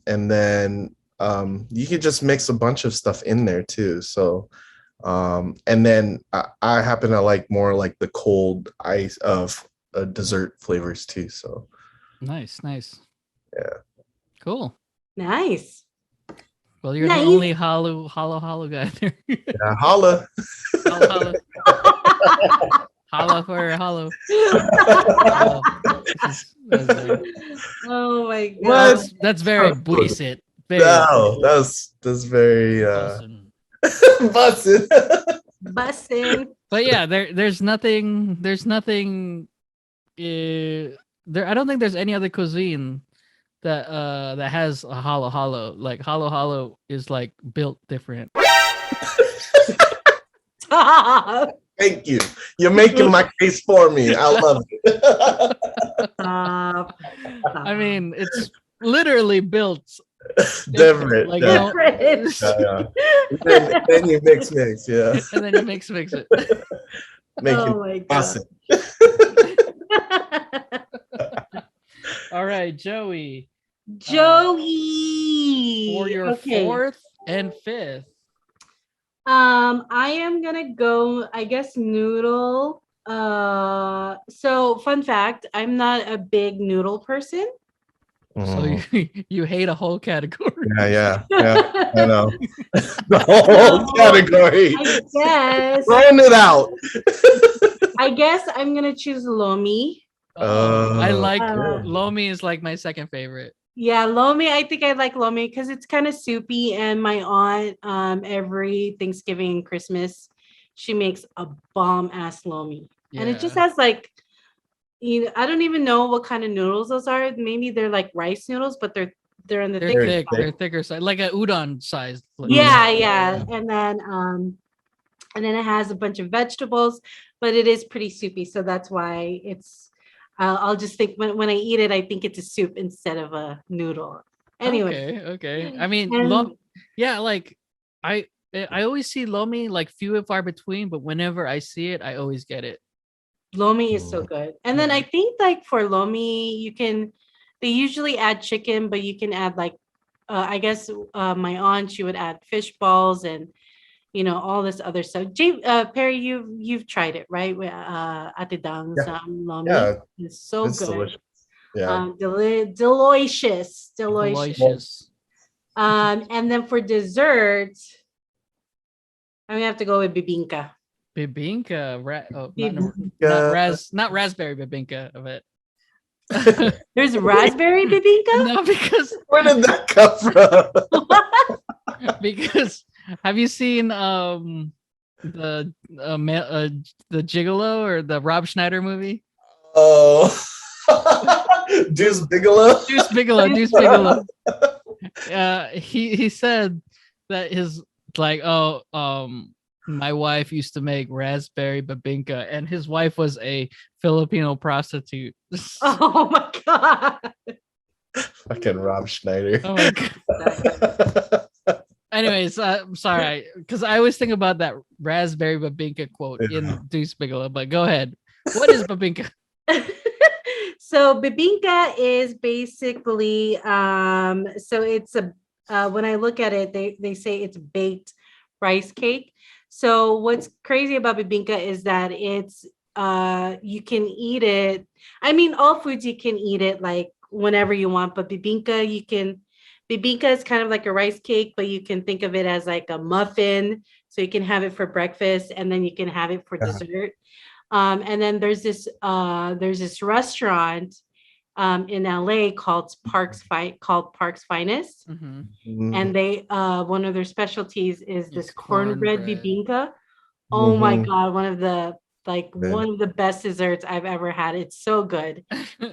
Speaker 2: And then you can just mix a bunch of stuff in there too. So and then I happen to like more like the cold ice of dessert flavors too. So
Speaker 3: Nice.
Speaker 2: yeah.
Speaker 3: Cool.
Speaker 1: Nice.
Speaker 3: Well, you're
Speaker 1: Nice.
Speaker 3: the only hollow guy there.
Speaker 2: Yeah, holla.
Speaker 3: Holla. Holla for hollow.
Speaker 1: Oh my god.
Speaker 2: What?
Speaker 3: That's very buisit. Very
Speaker 2: No, that's very
Speaker 3: Wilson.
Speaker 2: busted.
Speaker 1: Bussin'.
Speaker 3: But yeah, there's nothing there. I don't think there's any other cuisine that has a halo. Like halo is like built different.
Speaker 1: Stop.
Speaker 2: Thank you. You're making my case for me. I love it.
Speaker 1: Stop.
Speaker 3: I mean, it's literally built
Speaker 2: Different.
Speaker 3: Like,
Speaker 2: yeah.
Speaker 1: Different.
Speaker 2: Yeah. Then you mix, yeah.
Speaker 3: and then you mix it.
Speaker 2: Make
Speaker 1: Oh
Speaker 2: it
Speaker 1: my god.
Speaker 2: awesome.
Speaker 3: All right, Joey.
Speaker 1: Joey.
Speaker 3: For your fourth and fifth.
Speaker 1: I am gonna go, I guess, noodle. So fun fact, I'm not a big noodle person.
Speaker 3: So you hate a whole category.
Speaker 2: Yeah. I know. The whole category.
Speaker 1: I guess.
Speaker 2: Throwing it out.
Speaker 1: I guess I'm gonna choose lomi.
Speaker 3: I like
Speaker 1: yeah.
Speaker 3: lomi is like my second favorite.
Speaker 1: Yeah, lomi. I think I like lomi because it's kind of soupy, and my aunt, every Thanksgiving and Christmas, she makes a bomb ass lomi, and it just has like, I don't even know what kind of noodles those are. Maybe they're like rice noodles, but they're in the thick.
Speaker 3: They're thicker side, like a udon size.
Speaker 1: Yeah, and then it has a bunch of vegetables, but it is pretty soupy, so that's why it's. I'll just think when I eat it, I think it's a soup instead of a noodle. Anyway.
Speaker 3: Okay. I mean, like I always see lomi like few and far between, but whenever I see it, I always get it.
Speaker 1: Lomi is so good. And then I think like for lomi, they usually add chicken, but you can add like, I guess my aunt, she would add fish balls and all this other stuff. Perry, you've tried it, right? With Ate Dang's lomi.
Speaker 2: Yeah,
Speaker 1: it's so good.
Speaker 2: Delicious. Yeah.
Speaker 1: Delicious. And then for dessert, I'm gonna have to go with bibingka.
Speaker 3: Not raspberry bibingka of it.
Speaker 1: There's raspberry bibingka?
Speaker 3: No, because
Speaker 2: where did that come from?
Speaker 3: Because have you seen the Gigolo or the Rob Schneider movie?
Speaker 2: Oh, Deuce Bigelow.
Speaker 3: Deuce Bigelow. He said that his my wife used to make raspberry bibingka, and his wife was a Filipino prostitute.
Speaker 1: Oh my god!
Speaker 2: Fucking Rob Schneider.
Speaker 3: Oh my god. Anyways, I'm sorry, because I always think about that raspberry bibingka quote in Deuce Bigelow. But go ahead. What is bibingka?
Speaker 1: So bibingka is basically so it's when I look at it, they say it's baked rice cake. So what's crazy about bibingka is that it's you can eat it. I mean, all foods you can eat it like whenever you want, but bibingka is kind of like a rice cake, but you can think of it as like a muffin. So you can have it for breakfast and then you can have it for dessert. And then there's this restaurant in LA called Park's Finest.
Speaker 3: Mm-hmm.
Speaker 1: And they one of their specialties is this cornbread bibingka. Oh my god, one of the like
Speaker 2: Good.
Speaker 1: one of the best desserts I've ever had. It's so good.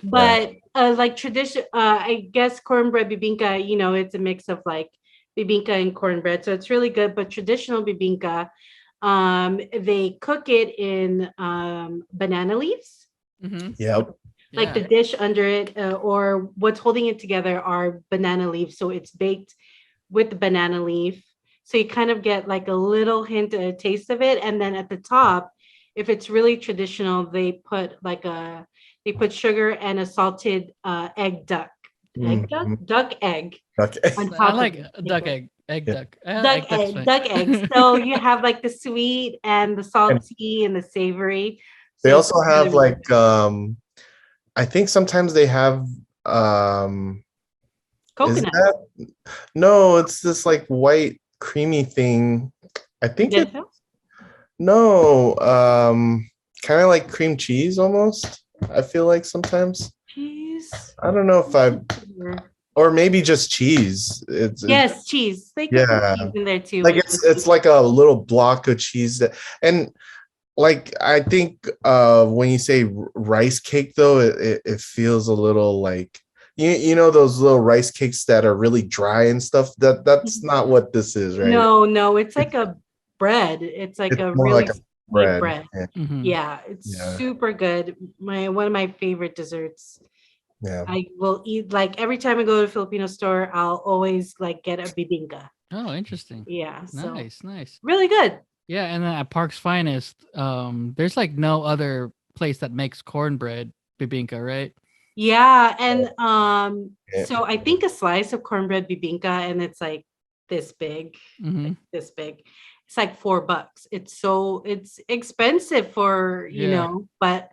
Speaker 1: But like tradition, I guess cornbread bibinka, it's a mix of like bibinka and cornbread, so it's really good. But traditional bibinka, they cook it in banana leaves.
Speaker 3: Mm-hmm.
Speaker 2: Yep.
Speaker 1: Like the dish under it, or what's holding it together are banana leaves. So it's baked with the banana leaf. So you kind of get like a little hint, a taste of it. And then at the top, if it's really traditional, they put sugar and a salted egg duck. Egg duck?
Speaker 2: Mhm.
Speaker 1: Duck egg
Speaker 2: Okay.
Speaker 1: on
Speaker 3: I
Speaker 1: top of
Speaker 3: like
Speaker 1: it.
Speaker 3: duck egg,
Speaker 2: Yeah.
Speaker 3: duck. Egg duck's fine.
Speaker 1: Duck eggs. So you have like the sweet and the
Speaker 2: And
Speaker 1: salty and the savory.
Speaker 2: they
Speaker 1: So it's
Speaker 2: also have
Speaker 1: really, really
Speaker 2: like I think sometimes they have is
Speaker 1: coconut.
Speaker 2: that no, it's this like white creamy thing. I think it
Speaker 1: Denso?
Speaker 2: no, kind of like cream cheese almost. I feel like sometimes.
Speaker 1: Cheese.
Speaker 2: I don't know if I or maybe just cheese.
Speaker 1: Yes, cheese. They could put
Speaker 2: Yeah.
Speaker 1: cheese in there too.
Speaker 2: Like
Speaker 1: but
Speaker 2: it's like a little block of cheese that, and like I think when you say rice cake though, it feels a little like you know those little rice cakes that are really dry and stuff. That's not what this is, right?
Speaker 1: no, it's like a bread. It's like
Speaker 2: It's
Speaker 1: a
Speaker 2: more
Speaker 1: really
Speaker 2: like a
Speaker 1: sweet
Speaker 2: bread.
Speaker 1: bread.
Speaker 2: Yeah.
Speaker 3: Mhm.
Speaker 1: Yeah, it's
Speaker 2: Yeah.
Speaker 1: super good. One of my favorite desserts.
Speaker 2: Yeah.
Speaker 1: I will eat like every time I go to a Filipino store, I'll always like get a bibingka.
Speaker 3: Oh, interesting.
Speaker 1: Yeah, so
Speaker 3: Nice.
Speaker 1: really good.
Speaker 3: Yeah, and then at Park's Finest, there's like no other place that makes cornbread bibinka, right?
Speaker 1: Yeah, and
Speaker 2: Yeah.
Speaker 1: so I think a slice of cornbread bibingka, and it's like this big,
Speaker 3: Mm-hmm.
Speaker 1: this big. It's like $4. It's expensive for,
Speaker 3: Yeah.
Speaker 1: but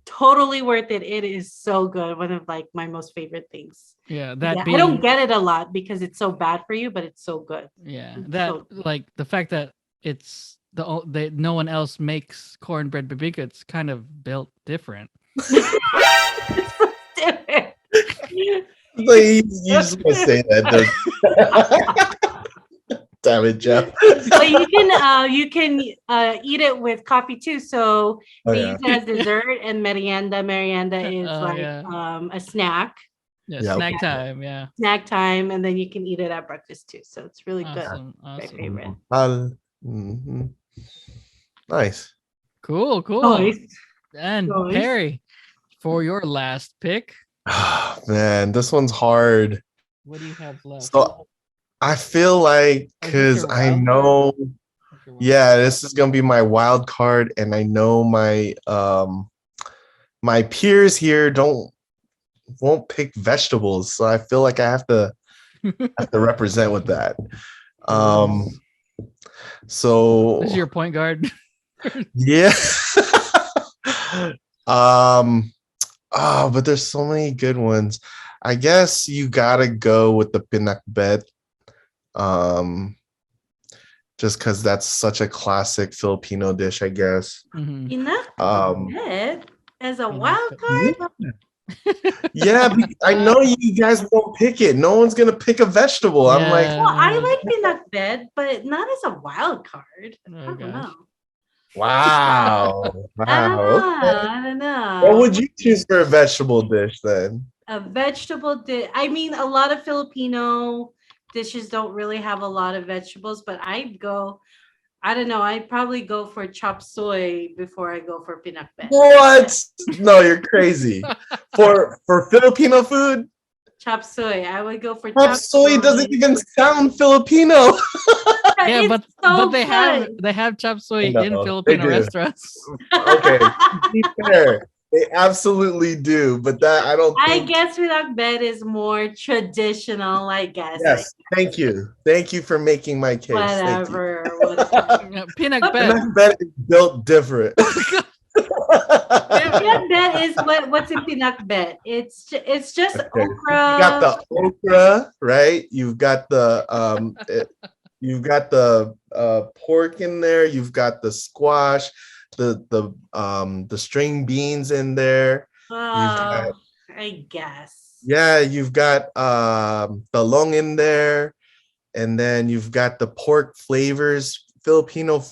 Speaker 1: totally worth it. It is so good. One of like my most favorite things.
Speaker 3: Yeah,
Speaker 1: Yeah, I don't get it a lot because it's so bad for you, but it's so good.
Speaker 3: Yeah,
Speaker 1: It's
Speaker 3: that
Speaker 1: so
Speaker 3: like the fact that it's no one else makes cornbread bibinka. It's kind of built different.
Speaker 1: It's so stupid.
Speaker 2: Like, you just want to say that, damn it, Jeff.
Speaker 1: But you can eat it with coffee too. So
Speaker 2: Oh,
Speaker 1: they
Speaker 2: yeah.
Speaker 1: use it as dessert and merienda. Merienda is
Speaker 3: Oh,
Speaker 1: like
Speaker 3: yeah.
Speaker 1: a snack.
Speaker 3: Yeah,
Speaker 2: Yeah.
Speaker 3: snack time. Yeah,
Speaker 1: Snack time, and then you can eat it at breakfast too. So it's really good.
Speaker 3: awesome.
Speaker 1: My favorite.
Speaker 2: Mhm. Nice.
Speaker 3: Cool.
Speaker 1: Nice.
Speaker 3: And
Speaker 1: Nice.
Speaker 3: Perry, for your last pick,
Speaker 2: Man, this one's hard.
Speaker 3: what do you have left?
Speaker 2: So I feel like
Speaker 3: Oh, is this
Speaker 2: because
Speaker 3: your
Speaker 2: I
Speaker 3: wild
Speaker 2: know,
Speaker 3: That's your wild
Speaker 2: yeah, this is gonna be my wild card, and I know my peers here won't pick vegetables, so I feel like I have to represent with that. So
Speaker 3: This is your point guard.
Speaker 2: yeah. But there's so many good ones. I guess you gotta go with the pinakbet. Just because that's such a classic Filipino dish, I guess.
Speaker 3: Mhm.
Speaker 1: Pinakbet as a wild card.
Speaker 2: Yeah, I know you guys won't pick it. No one's gonna pick a vegetable. I'm like,
Speaker 1: Well, I like pinakbet, but not as a wild card. I
Speaker 3: Oh,
Speaker 1: don't
Speaker 3: gosh.
Speaker 1: know.
Speaker 2: wow.
Speaker 1: I don't know.
Speaker 2: What would you choose for a vegetable dish then?
Speaker 1: A vegetable dish. I mean, a lot of Filipino dishes don't really have a lot of vegetables, but I don't know, I'd probably go for chop suey before I go for pinakbet.
Speaker 2: What? No, you're crazy. For Filipino food,
Speaker 1: Chop suey. I would go for
Speaker 2: chop suey doesn't even sound Filipino.
Speaker 3: Yeah,
Speaker 1: It's
Speaker 3: but
Speaker 1: so
Speaker 3: they
Speaker 1: good.
Speaker 3: have chop suey
Speaker 2: No,
Speaker 3: in
Speaker 2: they
Speaker 3: Filipino
Speaker 2: do.
Speaker 3: restaurants.
Speaker 2: Okay, to be fair, they absolutely do, but that I don't
Speaker 1: I
Speaker 2: think.
Speaker 1: guess pinakbet is more traditional, I guess.
Speaker 2: Yes, thank you for making my case.
Speaker 1: Whatever.
Speaker 3: Yeah, peanut
Speaker 1: But
Speaker 3: bet.
Speaker 2: Pinakbet is built different.
Speaker 1: Pinakbet is what's in pinakbet? It's just
Speaker 2: Okay.
Speaker 1: okra.
Speaker 2: You got the okra, right? You've got the pork in there. You've got the squash, the string beans in there.
Speaker 1: I guess.
Speaker 2: Yeah, you've got the long in there, and then you've got the pork flavors. Filipino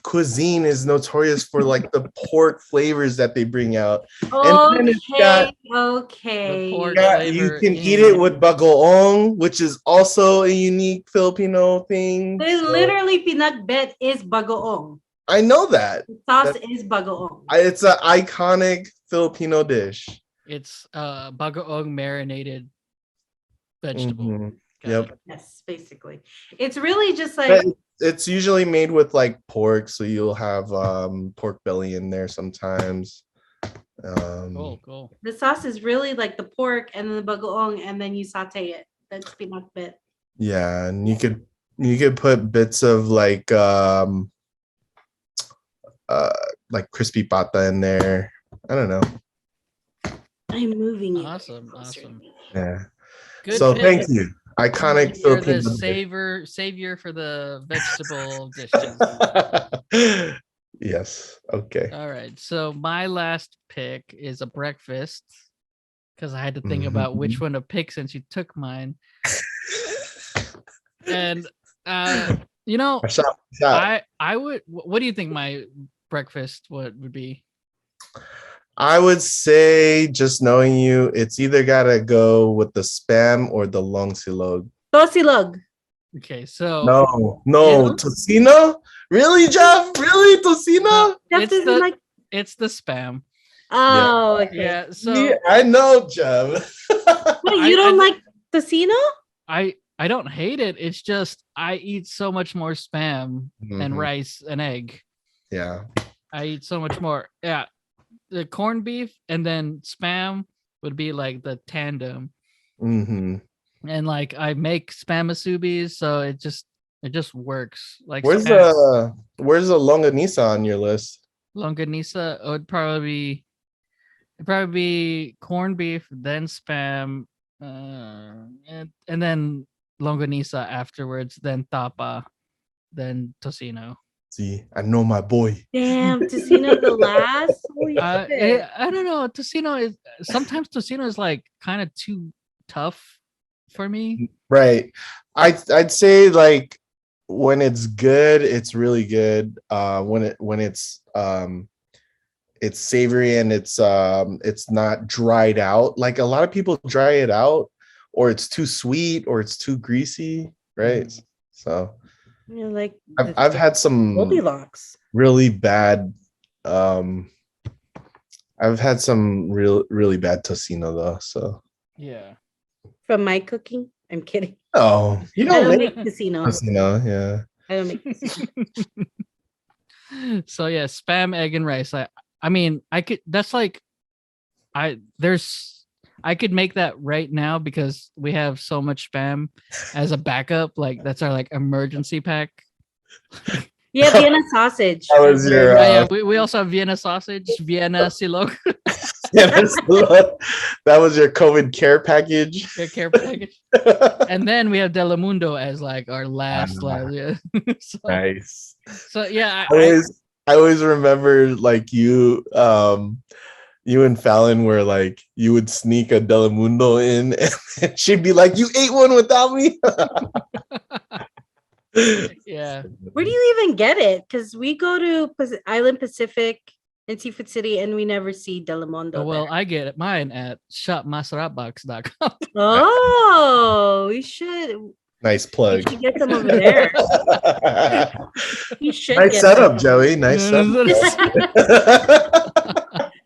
Speaker 2: cuisine is notorious for like the pork flavors that they bring out. And then it's got
Speaker 3: The pork
Speaker 2: you
Speaker 3: flavor
Speaker 2: can eat it with
Speaker 3: in
Speaker 2: bagoong, which is also a unique Filipino thing.
Speaker 1: They
Speaker 2: So,
Speaker 1: literally pinakbet is bagoong.
Speaker 2: I know that.
Speaker 1: The sauce
Speaker 2: That-
Speaker 1: is bagoong.
Speaker 2: It's an iconic Filipino dish.
Speaker 3: it's bagoong marinated vegetable.
Speaker 2: Mhm.
Speaker 3: Got
Speaker 2: Yep.
Speaker 3: it.
Speaker 1: Yes, basically. It's really just
Speaker 2: But
Speaker 1: like
Speaker 2: it's usually made with like pork, so you'll have pork belly in there sometimes.
Speaker 3: Cool.
Speaker 1: the sauce is really like the pork and then the bagoong, and then you saute it. That's pinakbet.
Speaker 2: Yeah, and you could put bits of like crispy pata in there. I don't know.
Speaker 1: I'm moving it.
Speaker 3: Awesome.
Speaker 2: Yeah.
Speaker 3: Good
Speaker 2: So
Speaker 3: pick.
Speaker 2: thank you. Iconic
Speaker 3: You're the
Speaker 2: Filipino dish.
Speaker 3: savior for the vegetable dishes.
Speaker 2: Yes. Okay.
Speaker 3: All right. So my last pick is a breakfast because I had to think about which one to pick since you took mine. And you know,
Speaker 2: Shot.
Speaker 3: I would. What do you think my breakfast would be?
Speaker 2: I would say, just knowing you, it's either gotta go with the spam or the long silog.
Speaker 1: Tosilog.
Speaker 3: Okay, so
Speaker 2: No,
Speaker 3: Yeah.
Speaker 2: tocino? Really, Jeff? Really, tocino?
Speaker 1: Jeff
Speaker 3: it's
Speaker 1: doesn't
Speaker 3: the
Speaker 1: like.
Speaker 3: it's the spam.
Speaker 1: Oh, okay.
Speaker 3: Yeah. So
Speaker 2: Yeah, I know, Jeff.
Speaker 1: Wait, you don't like tocino?
Speaker 3: I don't hate it. It's just I eat so much more spam and
Speaker 2: Mhm.
Speaker 3: rice and egg.
Speaker 2: Yeah.
Speaker 3: I eat so much more. Yeah. The corned beef and then spam would be like the tandem.
Speaker 2: Mm-hmm.
Speaker 3: And like I make spam asubis, so it just works. Like
Speaker 2: Where's
Speaker 3: spam,
Speaker 2: the longanisa on your list?
Speaker 3: longanisa would probably be corned beef, then spam, and then longanisa afterwards, then tapa, then tocino.
Speaker 2: See, I know my boy.
Speaker 1: Damn, tocino the last. Holy shit.
Speaker 3: I don't know. Tocino is sometimes tocino is like kind of too tough for me.
Speaker 2: Right. I'd say like when it's good, it's really good. When it's savory and it's not dried out. Like a lot of people dry it out, or it's too sweet, or it's too greasy, right? So
Speaker 1: You're like
Speaker 2: I've had some
Speaker 1: Goldilocks.
Speaker 2: really bad I've had some really bad tocino though. So
Speaker 3: Yeah.
Speaker 1: From my cooking. I'm kidding.
Speaker 2: oh, you
Speaker 1: I
Speaker 2: don't
Speaker 1: don't
Speaker 2: make
Speaker 1: make tocino.
Speaker 2: tocino, yeah.
Speaker 1: I don't make tocino.
Speaker 3: So yeah, spam, egg, and rice. I mean, I could. That's like, I could make that right now because we have so much spam as a backup. Like that's our like emergency pack.
Speaker 1: Yeah, Vienna sausage.
Speaker 2: That was your
Speaker 3: Yeah, we also have Vienna sausage, Vienna silog,
Speaker 2: that was your COVID care package.
Speaker 3: their care package, and then we have Delamundo as like our last. Yeah.
Speaker 2: Nice.
Speaker 3: So yeah,
Speaker 2: I always remember like you and Fallon were like you would sneak a Delamundo in and she'd be like, "You ate one without me."
Speaker 3: yeah.
Speaker 1: Where do you even get it? Because we go to Island Pacific and Seafood City and we never see Delamondo.
Speaker 3: Oh, well,
Speaker 1: there.
Speaker 3: I get mine at shopmasarapbox.com.
Speaker 1: Oh, we should
Speaker 2: Nice plug.
Speaker 1: we should get some over there. You should
Speaker 2: Nice
Speaker 1: get
Speaker 2: setup,
Speaker 1: them.
Speaker 2: Joey. Nice setup.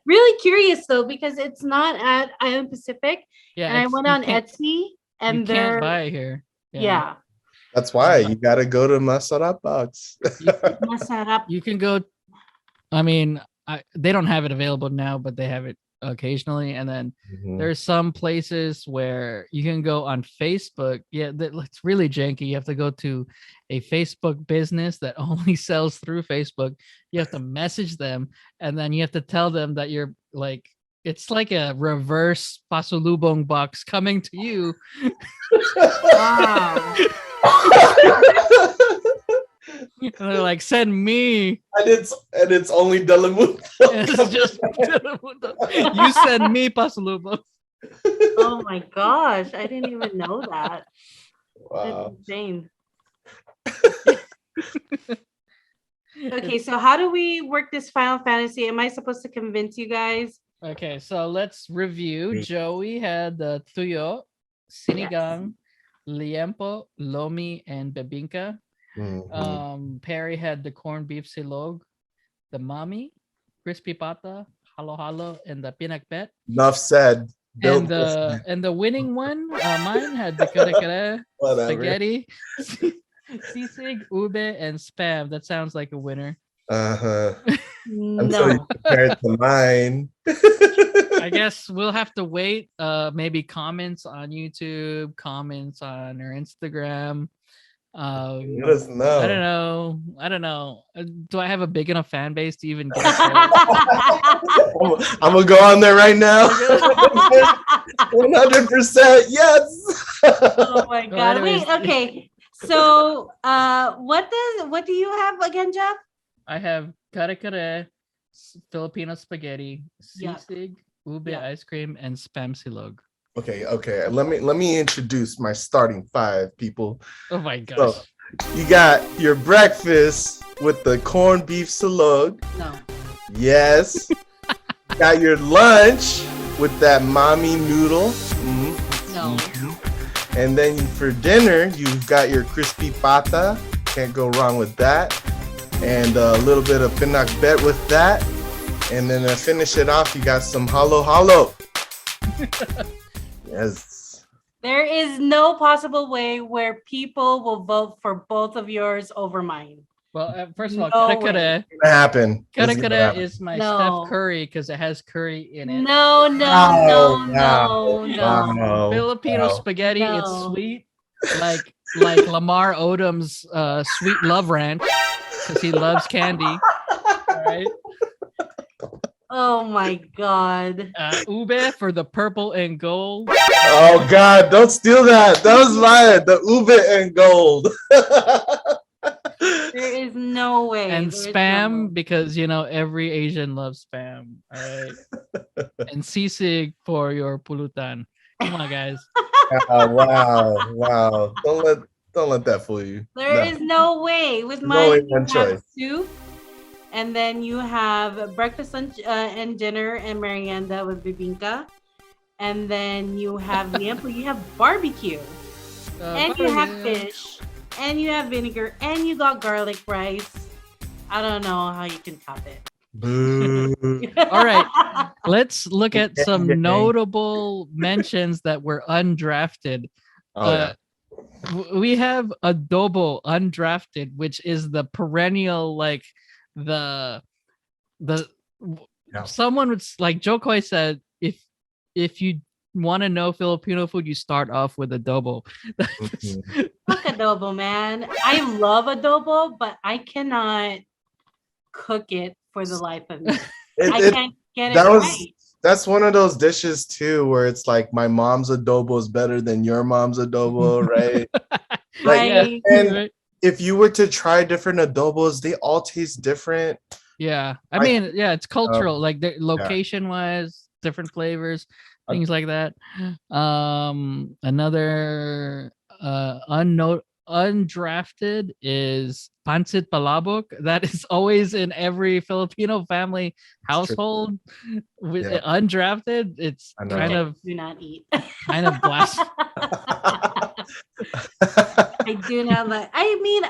Speaker 1: Really curious though, because it's not at Island Pacific.
Speaker 3: Yeah,
Speaker 1: And I went on Etsy and
Speaker 3: you
Speaker 1: they're
Speaker 3: can't buy it here.
Speaker 1: yeah.
Speaker 2: That's why you gotta go to Masarap Box.
Speaker 1: Masarap.
Speaker 3: You can go. I mean, they don't have it available now, but they have it occasionally. And then there's some places where you can go on Facebook. Yeah, it's really janky. You have to go to a Facebook business that only sells through Facebook. You have to message them, and then you have to tell them that you're like, it's like a reverse pasulubong box coming to you.
Speaker 1: Wow.
Speaker 3: And they're like, send me.
Speaker 2: and it's only Delamundo.
Speaker 3: It's just you send me pasulubong.
Speaker 1: Oh my gosh. I didn't even know that.
Speaker 2: Wow.
Speaker 1: That's insane. Okay, so how do we work this Final Fantasy? Am I supposed to convince you guys?
Speaker 3: Okay, so let's review.
Speaker 2: Wait.
Speaker 3: Joey had the Tuyo, Sinigang, Liempo, Lomi, and Bebinka.
Speaker 2: Mhm.
Speaker 3: Perry had the corned beef silog, the mami, crispy pata, halo halo, and the pinakbet.
Speaker 2: Enough said.
Speaker 3: And
Speaker 2: Built
Speaker 3: the winning one, mine had the kare kare,
Speaker 2: whatever.
Speaker 3: spaghetti, sisig, ube, and spam. That sounds like a winner.
Speaker 2: Uh-huh. Until you
Speaker 1: No.
Speaker 2: compare it to mine.
Speaker 3: I guess we'll have to wait. Maybe comments on YouTube, comments on our Instagram.
Speaker 2: Let us know.
Speaker 3: I don't know. Do I have a big enough fan base to even get?
Speaker 2: I'm gonna go on there right now. 100%. Yes.
Speaker 1: Oh my
Speaker 3: Well,
Speaker 1: god.
Speaker 3: anyways.
Speaker 1: Wait, okay. So what do you have again, Jeff?
Speaker 3: I have kare kare, Filipino spaghetti,
Speaker 1: Yuck.
Speaker 3: sisig, ube
Speaker 1: Yuck.
Speaker 3: ice cream, and spam silog.
Speaker 2: Okay. Let me introduce my starting 5 people.
Speaker 3: Oh my gosh.
Speaker 2: So you got your breakfast with the corned beef silog.
Speaker 1: No.
Speaker 2: Yes. Got your lunch with that mommy noodle.
Speaker 1: No.
Speaker 2: And then for dinner, you've got your crispy pata. Can't go wrong with that. And a little bit of pinakbet with that. And then to finish it off, you got some halo halo. Yes.
Speaker 1: There is no possible way where people will vote for both of yours over mine.
Speaker 3: Well, first of all,
Speaker 1: No
Speaker 3: kare kare,
Speaker 2: It's gonna happen.
Speaker 3: kare
Speaker 2: It's gonna
Speaker 3: kare
Speaker 2: happen.
Speaker 3: is my
Speaker 1: No.
Speaker 3: stuffed curry because it has curry in it.
Speaker 1: No,
Speaker 2: Wow.
Speaker 1: no.
Speaker 3: Filipino
Speaker 2: Wow.
Speaker 3: spaghetti, it's
Speaker 1: No.
Speaker 3: sweet, like Lamar Odom's sweet love ranch because he loves candy. All right.
Speaker 1: Oh my god.
Speaker 3: Ube for the purple and gold.
Speaker 2: Oh God! Don't steal that. That was mine. The ube and gold.
Speaker 1: There is no way.
Speaker 3: And
Speaker 1: There is no
Speaker 3: spam
Speaker 1: way.
Speaker 3: because every Asian loves spam. All right. And sisig for your pulutan. Come on, guys.
Speaker 2: Wow. Don't let that fool you.
Speaker 1: There is no way. With
Speaker 2: There's
Speaker 1: mine,
Speaker 2: only
Speaker 1: you
Speaker 2: one
Speaker 1: have
Speaker 2: choice.
Speaker 1: soup, and then you have breakfast, lunch, and dinner and merienda with bibinka, and then you have liempo. You have barbecue, and you have fish, and you have vinegar, and you got garlic rice. I don't know how you can top it.
Speaker 2: Boo.
Speaker 3: All right. Let's look at some
Speaker 2: Okay.
Speaker 3: notable mentions that were undrafted.
Speaker 2: Oh, yeah.
Speaker 3: We have adobo undrafted, which is the perennial, like the
Speaker 2: Yeah.
Speaker 3: someone would like Joe Coy said, if you want to know Filipino food, you start off with adobo.
Speaker 2: Mhm.
Speaker 1: Fuck adobo, man. I love adobo, but I cannot cook it for the life of me. I can't get it
Speaker 2: that was
Speaker 1: right.
Speaker 2: that's one of those dishes too where it's like my mom's adobo is better than your mom's adobo, right? Like,
Speaker 1: I-
Speaker 2: and
Speaker 3: Right.
Speaker 2: if you were to try different adobos, they all taste different.
Speaker 3: Yeah, I mean, yeah, it's cultural, like the
Speaker 2: yeah.
Speaker 3: location wise, different flavors, things like that. Another undrafted is pancit palabok. That is always in every Filipino family household. With
Speaker 2: Yeah.
Speaker 3: undrafted, it's
Speaker 2: I know.
Speaker 3: kind of
Speaker 1: do not eat.
Speaker 3: blasphemous.
Speaker 1: I do not like. I mean,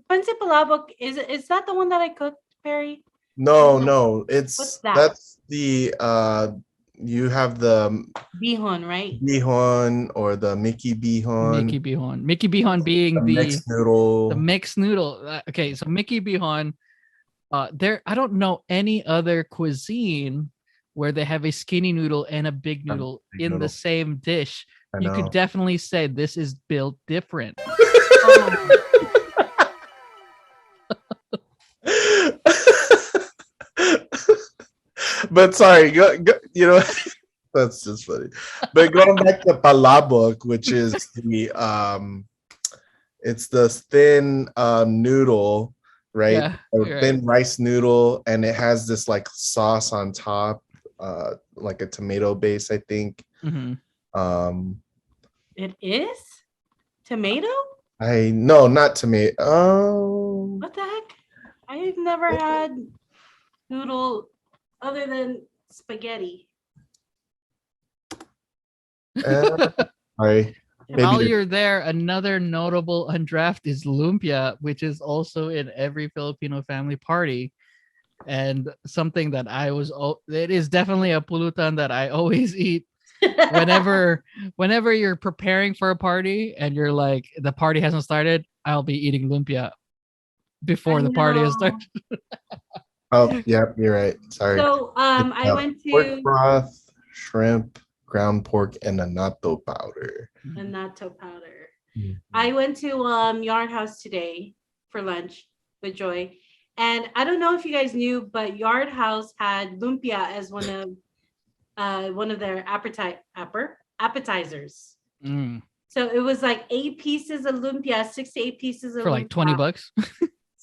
Speaker 1: pancit palabok is that the one that I cooked, Perry?
Speaker 2: No,
Speaker 1: What's that?
Speaker 2: that's the you have the
Speaker 1: Bihon, right?
Speaker 2: bihon or the Mickey bihon,
Speaker 3: Mickey bihon being
Speaker 2: the mixed noodle.
Speaker 3: the mixed noodle. Okay, so Mickey bihon. I don't know any other cuisine where they have a skinny noodle and a big noodle
Speaker 2: big
Speaker 3: in the
Speaker 2: noodle.
Speaker 3: same dish.
Speaker 2: I
Speaker 3: You
Speaker 2: know.
Speaker 3: could definitely say this is built different.
Speaker 1: Oh,
Speaker 2: But sorry, that's just funny. But going back to palabok, which is it's the thin noodle, right?
Speaker 3: Yeah,
Speaker 2: Or
Speaker 3: you're
Speaker 2: thin rice noodle, and it has this like sauce on top, like a tomato base, I think.
Speaker 3: Mhm.
Speaker 1: it is tomato.
Speaker 2: No, not tomato. Oh,
Speaker 1: What the heck? I've never had noodle other than spaghetti.
Speaker 2: Sorry. Maybe
Speaker 3: While
Speaker 2: they're-
Speaker 3: you're there, another notable undraft is lumpia, which is also in every Filipino family party. And something that it is definitely a pulutan that I always eat whenever you're preparing for a party and you're like, the party hasn't started, I'll be eating lumpia before
Speaker 1: I
Speaker 3: the party has
Speaker 1: know.
Speaker 3: started.
Speaker 2: Oh, yeah, you're right. Sorry.
Speaker 1: So
Speaker 2: It's,
Speaker 1: I went
Speaker 2: pork
Speaker 1: to
Speaker 2: broth, shrimp, ground pork, and a natto powder.
Speaker 1: a natto powder.
Speaker 2: Mhm.
Speaker 1: I went to Yard House today for lunch with Joy. And I don't know if you guys knew, but Yard House had lumpia as one of their appetizers.
Speaker 3: Mm,
Speaker 1: So it was like 8 pieces of lumpia, 6 to 8 pieces of
Speaker 3: for like 20
Speaker 1: lumpia.
Speaker 3: bucks.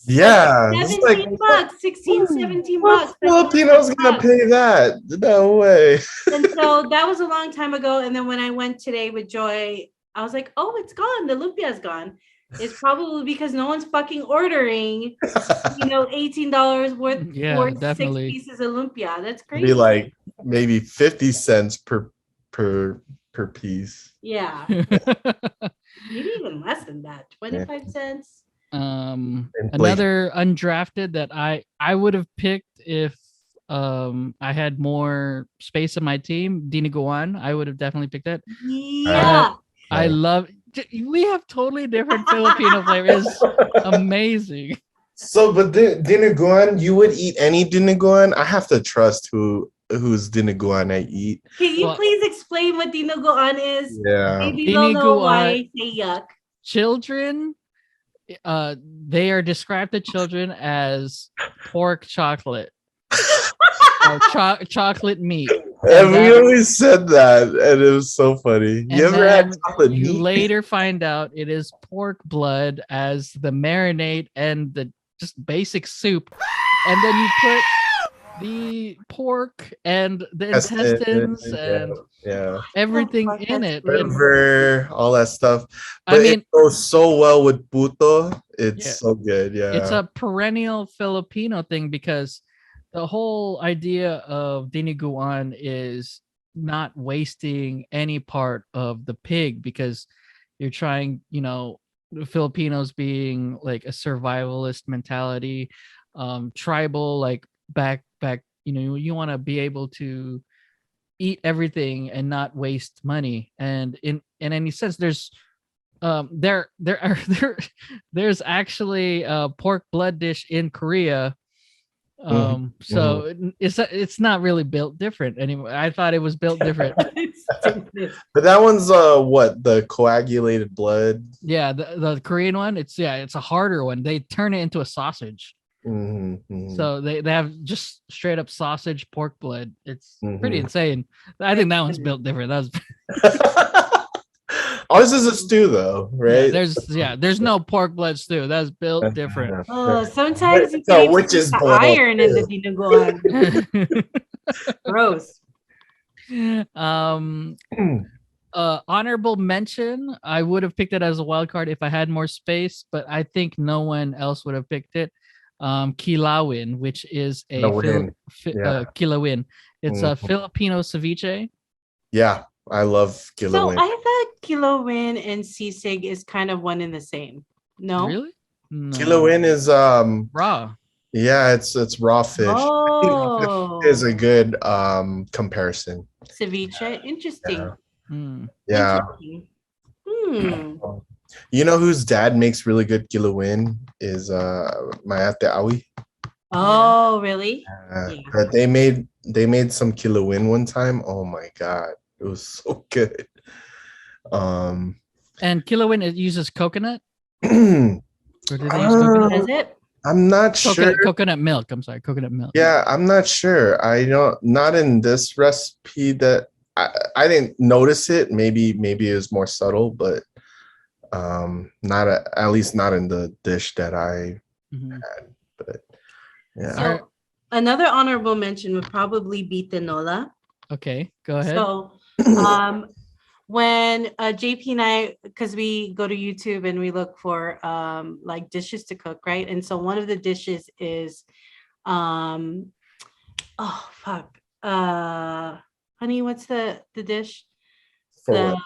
Speaker 2: Yeah, it's
Speaker 1: 17
Speaker 2: like,
Speaker 1: bucks, 16, 17
Speaker 2: what
Speaker 1: bucks.
Speaker 2: Filipino's gonna pay that? No way.
Speaker 1: And so that was a long time ago. And then when I went today with Joy, I was like, oh, it's gone. The lumpia's gone. It's probably because no one's fucking ordering, $18 worth
Speaker 3: Yeah,
Speaker 1: for
Speaker 3: definitely.
Speaker 1: 6 pieces of lumpia. That's crazy.
Speaker 2: Be like maybe 50 cents per piece.
Speaker 1: Yeah, maybe even less than that. 25 cents.
Speaker 2: Inflation.
Speaker 3: Another undrafted that I would have picked if I had more space in my team, Dinuguan. I would have definitely picked that.
Speaker 1: Yeah.
Speaker 3: I love. We have totally different Filipino flavors. Amazing.
Speaker 2: So, but dinuguan, you would eat any dinuguan? I have to trust whose dinuguan I eat.
Speaker 1: Can you
Speaker 3: Well-
Speaker 1: please explain what dinuguan is?
Speaker 2: Yeah.
Speaker 1: Maybe they'll know why
Speaker 3: Dinuguan-
Speaker 1: I say yuck.
Speaker 3: Children, they are described to children as pork chocolate. Chocolate meat.
Speaker 2: And we
Speaker 3: that-
Speaker 2: always said that, and it was so funny.
Speaker 3: And
Speaker 2: You ever had
Speaker 3: then
Speaker 2: chocolate
Speaker 3: you
Speaker 2: meat?
Speaker 3: later find out it is pork blood as the marinade and the just basic soup. And then you put the pork and the intestines and
Speaker 2: yeah,
Speaker 3: everything
Speaker 1: fuck,
Speaker 3: in
Speaker 1: that's
Speaker 3: it.
Speaker 1: good.
Speaker 3: And
Speaker 2: liver, all that stuff.
Speaker 3: I
Speaker 2: But
Speaker 3: mean,
Speaker 2: it goes so well with puto. It's
Speaker 3: Yeah.
Speaker 2: so good. Yeah,
Speaker 3: it's a perennial Filipino thing because the whole idea of dinuguan is not wasting any part of the pig because you're trying, the Filipinos being like a survivalist mentality, tribal, like back, you want to be able to eat everything and not waste money. And in any sense, there's there's actually a pork blood dish in Korea. So it's not really built different anymore. I thought it was built different.
Speaker 2: but that one's what, the coagulated blood.
Speaker 3: Yeah, the Korean one, it's a harder one. They turn it into a sausage. So they have just straight up sausage pork blood. It's pretty insane. I think that one's built different. That was
Speaker 2: Ours is a stew though, right?
Speaker 3: there's no pork blood stew. That's built different.
Speaker 1: Sometimes you
Speaker 2: So
Speaker 1: can
Speaker 2: which is
Speaker 1: the
Speaker 2: blood?
Speaker 1: iron in the dinuguan. Gross.
Speaker 3: Honorable mention. I would have picked it as a wild card if I had more space, but I think no one else would have picked it. Kilawin, which is a kilawin. It's a Filipino ceviche.
Speaker 2: Yeah, I love
Speaker 1: So
Speaker 2: kilawin.
Speaker 1: I thought kilawin and sisig is kind of one and the same. No,
Speaker 3: Really? No.
Speaker 2: Kilawin is
Speaker 3: Raw.
Speaker 2: yeah, it's raw fish.
Speaker 1: Oh,
Speaker 2: It is a good comparison.
Speaker 1: ceviche. Interesting.
Speaker 2: Yeah.
Speaker 1: Interesting. Hmm.
Speaker 2: You know whose dad makes really good kilawin is my ate Awi.
Speaker 1: Oh, really?
Speaker 2: But they made some kilawin one time. Oh my god, it was so good.
Speaker 3: And kilawin, it uses coconut.
Speaker 2: I'm
Speaker 3: Or do they use coconut?
Speaker 1: Is it?
Speaker 2: not sure.
Speaker 3: Coconut milk. I'm sorry, coconut milk.
Speaker 2: Yeah, I'm not sure. I don't, not in this recipe that I didn't notice it. Maybe it was more subtle, but not at least not in the dish that I had. But yeah.
Speaker 1: So another honorable mention would probably be tinola.
Speaker 3: Okay, go ahead.
Speaker 1: So when JP and I, because we go to YouTube and we look for like dishes to cook, right? And so one of the dishes is um oh fuck. Honey, what's the dish?
Speaker 2: For
Speaker 1: The
Speaker 2: what?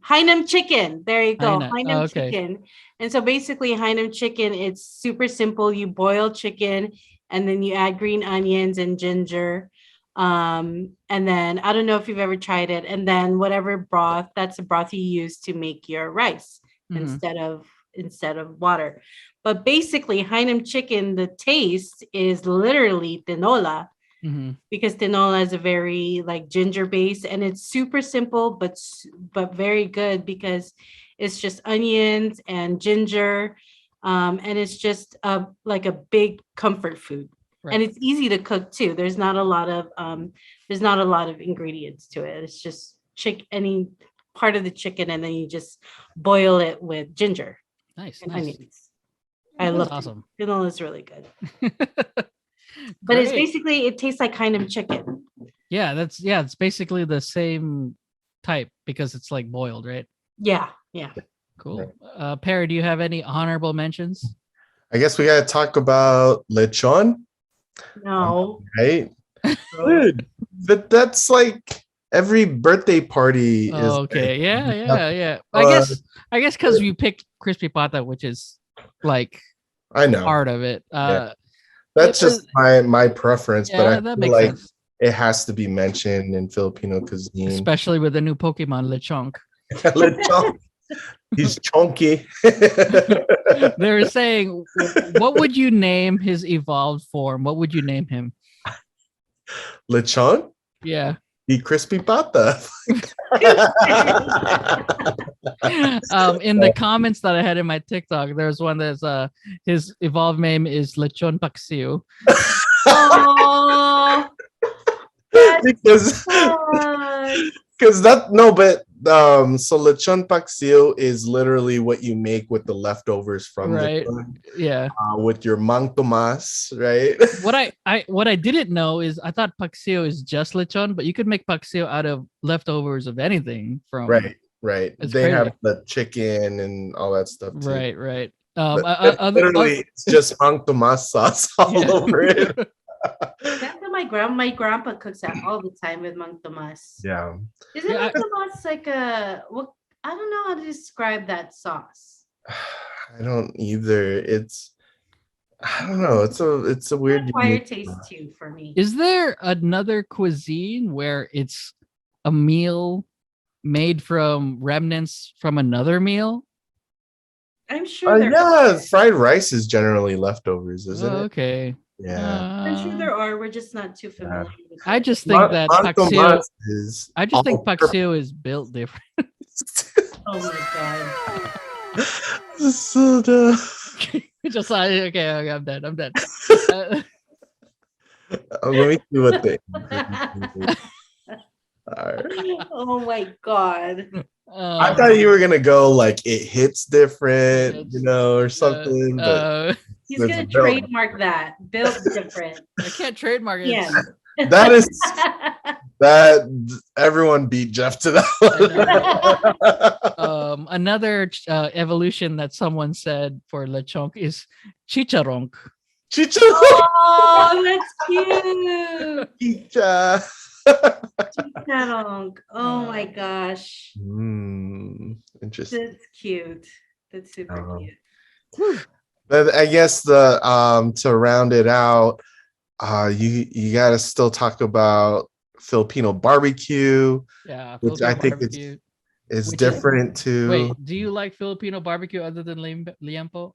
Speaker 1: Hainam chicken. There you go.
Speaker 3: Haina. Oh,
Speaker 1: Hainam
Speaker 3: okay.
Speaker 1: chicken. And so basically Hainam chicken, it's super simple. You boil chicken and then you add green onions and ginger. And then I don't know if you've ever tried it. And then whatever broth, that's the broth you use to make your rice
Speaker 3: Mhm.
Speaker 1: instead of water. But basically Hainam chicken, the taste is literally tinola
Speaker 3: Mhm.
Speaker 1: because tinola is a very like ginger base and it's super simple but very good because it's just onions and ginger and it's just like a big comfort food
Speaker 3: Right.
Speaker 1: and it's easy to cook too. There's not a lot of ingredients to it. It's just any part of the chicken and then you just boil it with ginger
Speaker 3: Nice.
Speaker 1: and
Speaker 3: Nice.
Speaker 1: onions. I
Speaker 3: That's
Speaker 1: love
Speaker 3: awesome.
Speaker 1: tinola is really good, but it's basically it tastes like kind of chicken.
Speaker 3: Yeah, it's basically the same type because it's like boiled, right?
Speaker 1: Yeah.
Speaker 3: Cool. Perry, do you have any honorable mentions?
Speaker 2: I guess we gotta talk about lechon,
Speaker 1: No.
Speaker 2: right? Dude, but that's like every birthday party is.
Speaker 3: Oh, okay. Yeah.
Speaker 2: Uh,
Speaker 3: I guess because you picked crispy pata, which is like
Speaker 2: I know.
Speaker 3: part of it.
Speaker 2: Yeah. That's just my preference, but I
Speaker 3: that
Speaker 2: feel
Speaker 3: makes
Speaker 2: like
Speaker 3: sense.
Speaker 2: it has to be mentioned in Filipino cuisine.
Speaker 3: Especially with the new Pokemon Lechonk.
Speaker 2: Lechon. He's chunky.
Speaker 3: They were saying, what would you name his evolved form? What would you name him?
Speaker 2: Lechon?
Speaker 3: Yeah.
Speaker 2: The crispy pata.
Speaker 3: In the comments that I had in my TikTok, there's one that's his evolved name is Lechon Paksiw.
Speaker 1: Oh,
Speaker 2: because so lechon paksiw is literally what you make with the leftovers from
Speaker 3: right.
Speaker 2: lechon,
Speaker 3: Yeah.
Speaker 2: with your mang tomas, right?
Speaker 3: What I didn't know is I thought paksiw is just lechon, but you could make paksiw out of leftovers of anything from
Speaker 2: right.
Speaker 3: It's
Speaker 2: They
Speaker 3: crazy.
Speaker 2: have the chicken and all that stuff too.
Speaker 3: Right.
Speaker 2: Literally, it's just mang tomas sauce all over it.
Speaker 1: That's what my grandpa cooks that all the time with Mang Tomas.
Speaker 2: Yeah.
Speaker 1: Isn't Mang Tomas like I don't know how to describe that sauce.
Speaker 2: I don't either. I don't know. It's a weird
Speaker 1: acquired taste too for me.
Speaker 3: Is there another cuisine where it's a meal made from remnants from another meal?
Speaker 1: I'm sure
Speaker 2: fried rice is generally leftovers, isn't it?
Speaker 3: Okay.
Speaker 2: Yeah.
Speaker 1: I'm sure there are. We're just not too familiar with it.
Speaker 3: I just think that paksiw
Speaker 2: is
Speaker 3: paksiw is built different.
Speaker 1: Oh my god.
Speaker 2: So dumb.
Speaker 3: Just okay, I'm dead.
Speaker 2: Let me see what they.
Speaker 1: Oh my god.
Speaker 2: I thought you were gonna go like it hits different, or something. But
Speaker 1: he's gonna trademark that. Built different.
Speaker 3: I can't trademark it.
Speaker 1: Yeah.
Speaker 2: That is that everyone beat Jeff to that
Speaker 3: one. Another evolution that someone said for lechonk is chicharronk.
Speaker 1: Oh, that's cute.
Speaker 2: Chicha.
Speaker 1: Chicharronk. Oh my gosh.
Speaker 2: Interesting.
Speaker 1: That's cute. That's super cute.
Speaker 2: But I guess the to round it out, you gotta still talk about Filipino barbecue.
Speaker 3: Yeah,
Speaker 2: which I think it's different too.
Speaker 3: Wait, do you like Filipino barbecue other than liempo?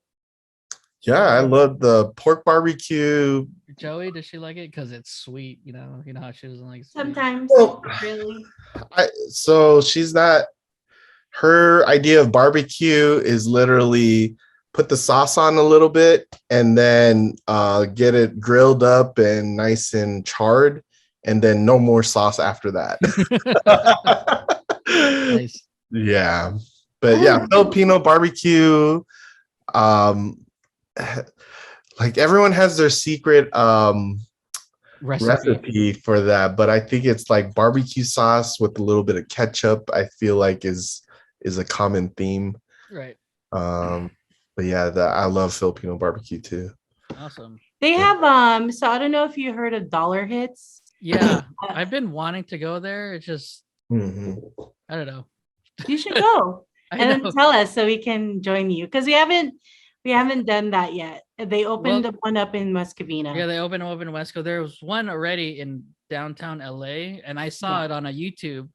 Speaker 2: Yeah, I love the pork barbecue.
Speaker 3: Joey, does she like it? Because it's sweet, you know how she doesn't like sweet.
Speaker 1: Sometimes, really.
Speaker 2: So she's not. Her idea of barbecue is literally put the sauce on a little bit and then get it grilled up and nice and charred, and then no more sauce after that.
Speaker 3: Nice.
Speaker 2: Yeah, but yeah, Filipino barbecue. Like everyone has their secret recipe for that, but I think it's like barbecue sauce with a little bit of ketchup. I feel like is a common theme.
Speaker 3: Right.
Speaker 2: But yeah, I love Filipino barbecue too.
Speaker 3: Awesome.
Speaker 1: They have so I don't know if you heard of Dollar Hits.
Speaker 3: Yeah, I've been wanting to go there. It's just
Speaker 2: Mhm.
Speaker 3: I don't know.
Speaker 1: You should go
Speaker 3: I
Speaker 1: and
Speaker 3: know.
Speaker 1: then tell us so we can join you because we haven't done that yet. They opened one up in Muscovina.
Speaker 3: Yeah, they opened up in Wesco. There was one already in downtown LA, and I saw it on a YouTube.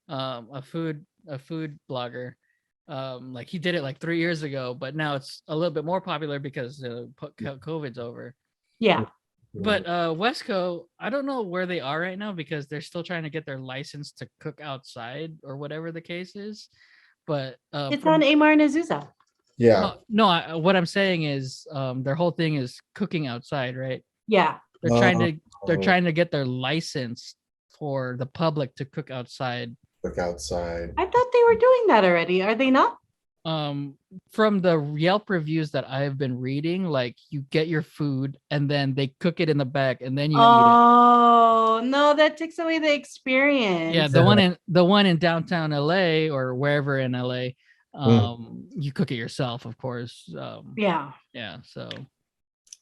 Speaker 3: A food blogger. Like he did it like 3 years ago, but now it's a little bit more popular because COVID's over.
Speaker 1: Yeah.
Speaker 3: But Wesco, I don't know where they are right now because they're still trying to get their license to cook outside or whatever the case is. But
Speaker 1: it's on Amar and Azusa.
Speaker 2: Yeah.
Speaker 3: No, what I'm saying is their whole thing is cooking outside, right?
Speaker 1: Yeah.
Speaker 3: They're trying to get their license for the public to cook outside.
Speaker 2: Cook outside.
Speaker 1: I thought they were doing that already. Are they not?
Speaker 3: From the Yelp reviews that I've been reading, like you get your food and then they cook it in the back and then you eat it.
Speaker 1: Oh no, that takes away the experience.
Speaker 3: Yeah, the one in downtown LA or wherever in LA, you cook it yourself, of course.
Speaker 1: Yeah.
Speaker 3: So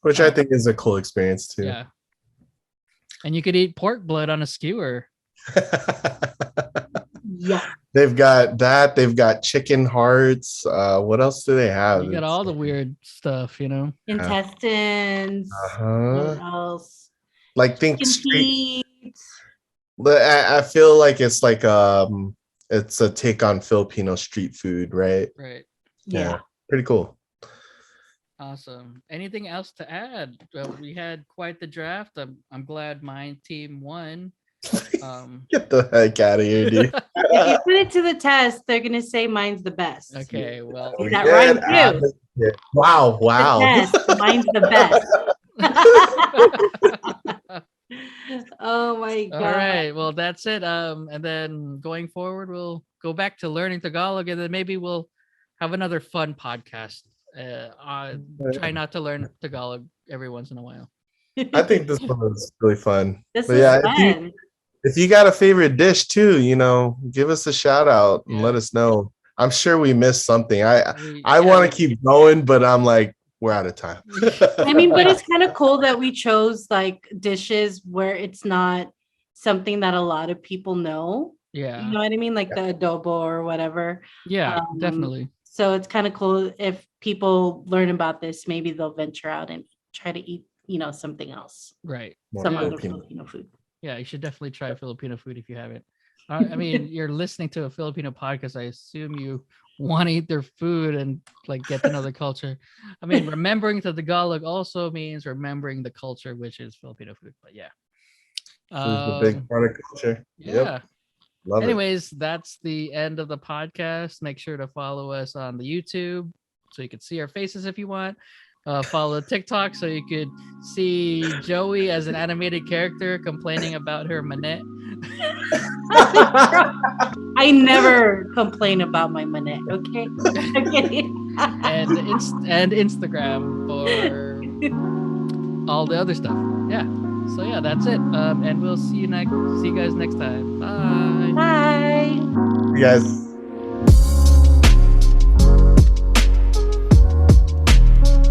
Speaker 2: which I think is a cool experience too.
Speaker 3: Yeah. And you could eat pork blood on a skewer.
Speaker 1: Yeah.
Speaker 2: They've got that. They've got chicken hearts. What else do they have?
Speaker 3: You got all the weird stuff,
Speaker 1: Intestines. What else?
Speaker 2: Like think street. I feel like it's like it's a take on Filipino street food, right?
Speaker 3: Right.
Speaker 1: Yeah.
Speaker 2: Pretty cool.
Speaker 3: Awesome. Anything else to add? We had quite the draft. I'm glad my team won.
Speaker 2: Get the heck out of here, dude.
Speaker 1: If you put it to the test, they're gonna say mine's the best.
Speaker 3: Okay, well,
Speaker 1: that right too.
Speaker 2: Wow.
Speaker 1: Mine's the best. Oh my god.
Speaker 3: All right, well that's it. And then going forward, we'll go back to learning Tagalog, and then maybe we'll have another fun podcast. Try not to learn Tagalog every once in a while.
Speaker 2: I think this one was really fun.
Speaker 1: This was fun.
Speaker 2: If you got a favorite dish too, give us a shout out and let us know. I'm sure we missed something. I want to keep going, but I'm like, we're out of time.
Speaker 1: I mean, but it's kind of cool that we chose like dishes where it's not something that a lot of people know.
Speaker 3: Yeah.
Speaker 1: You know what I mean? Like the adobo or whatever.
Speaker 3: Yeah, definitely.
Speaker 1: So it's kind of cool if people learn about this, maybe they'll venture out and try to eat, something else.
Speaker 3: Right.
Speaker 1: Some other Filipino food.
Speaker 3: Yeah, you should definitely try Filipino food if you haven't. I mean, you're listening to a Filipino podcast. I assume you want to eat their food and like get to know the culture. I mean, remembering the Tagalog also means remembering the culture, which is Filipino food. But yeah,
Speaker 2: it's a big part of culture.
Speaker 3: Yeah.
Speaker 2: Yep. Love
Speaker 3: Anyways, that's the end of the podcast. Make sure to follow us on the YouTube so you can see our faces if you want. Follow the TikTok so you could see Joey as an animated character complaining about her manette.
Speaker 1: I never complain about my manette, okay?
Speaker 3: and Instagram for all the other stuff. Yeah. So yeah, that's it. And we'll see you guys next time. Bye.
Speaker 1: Bye.
Speaker 2: You guys.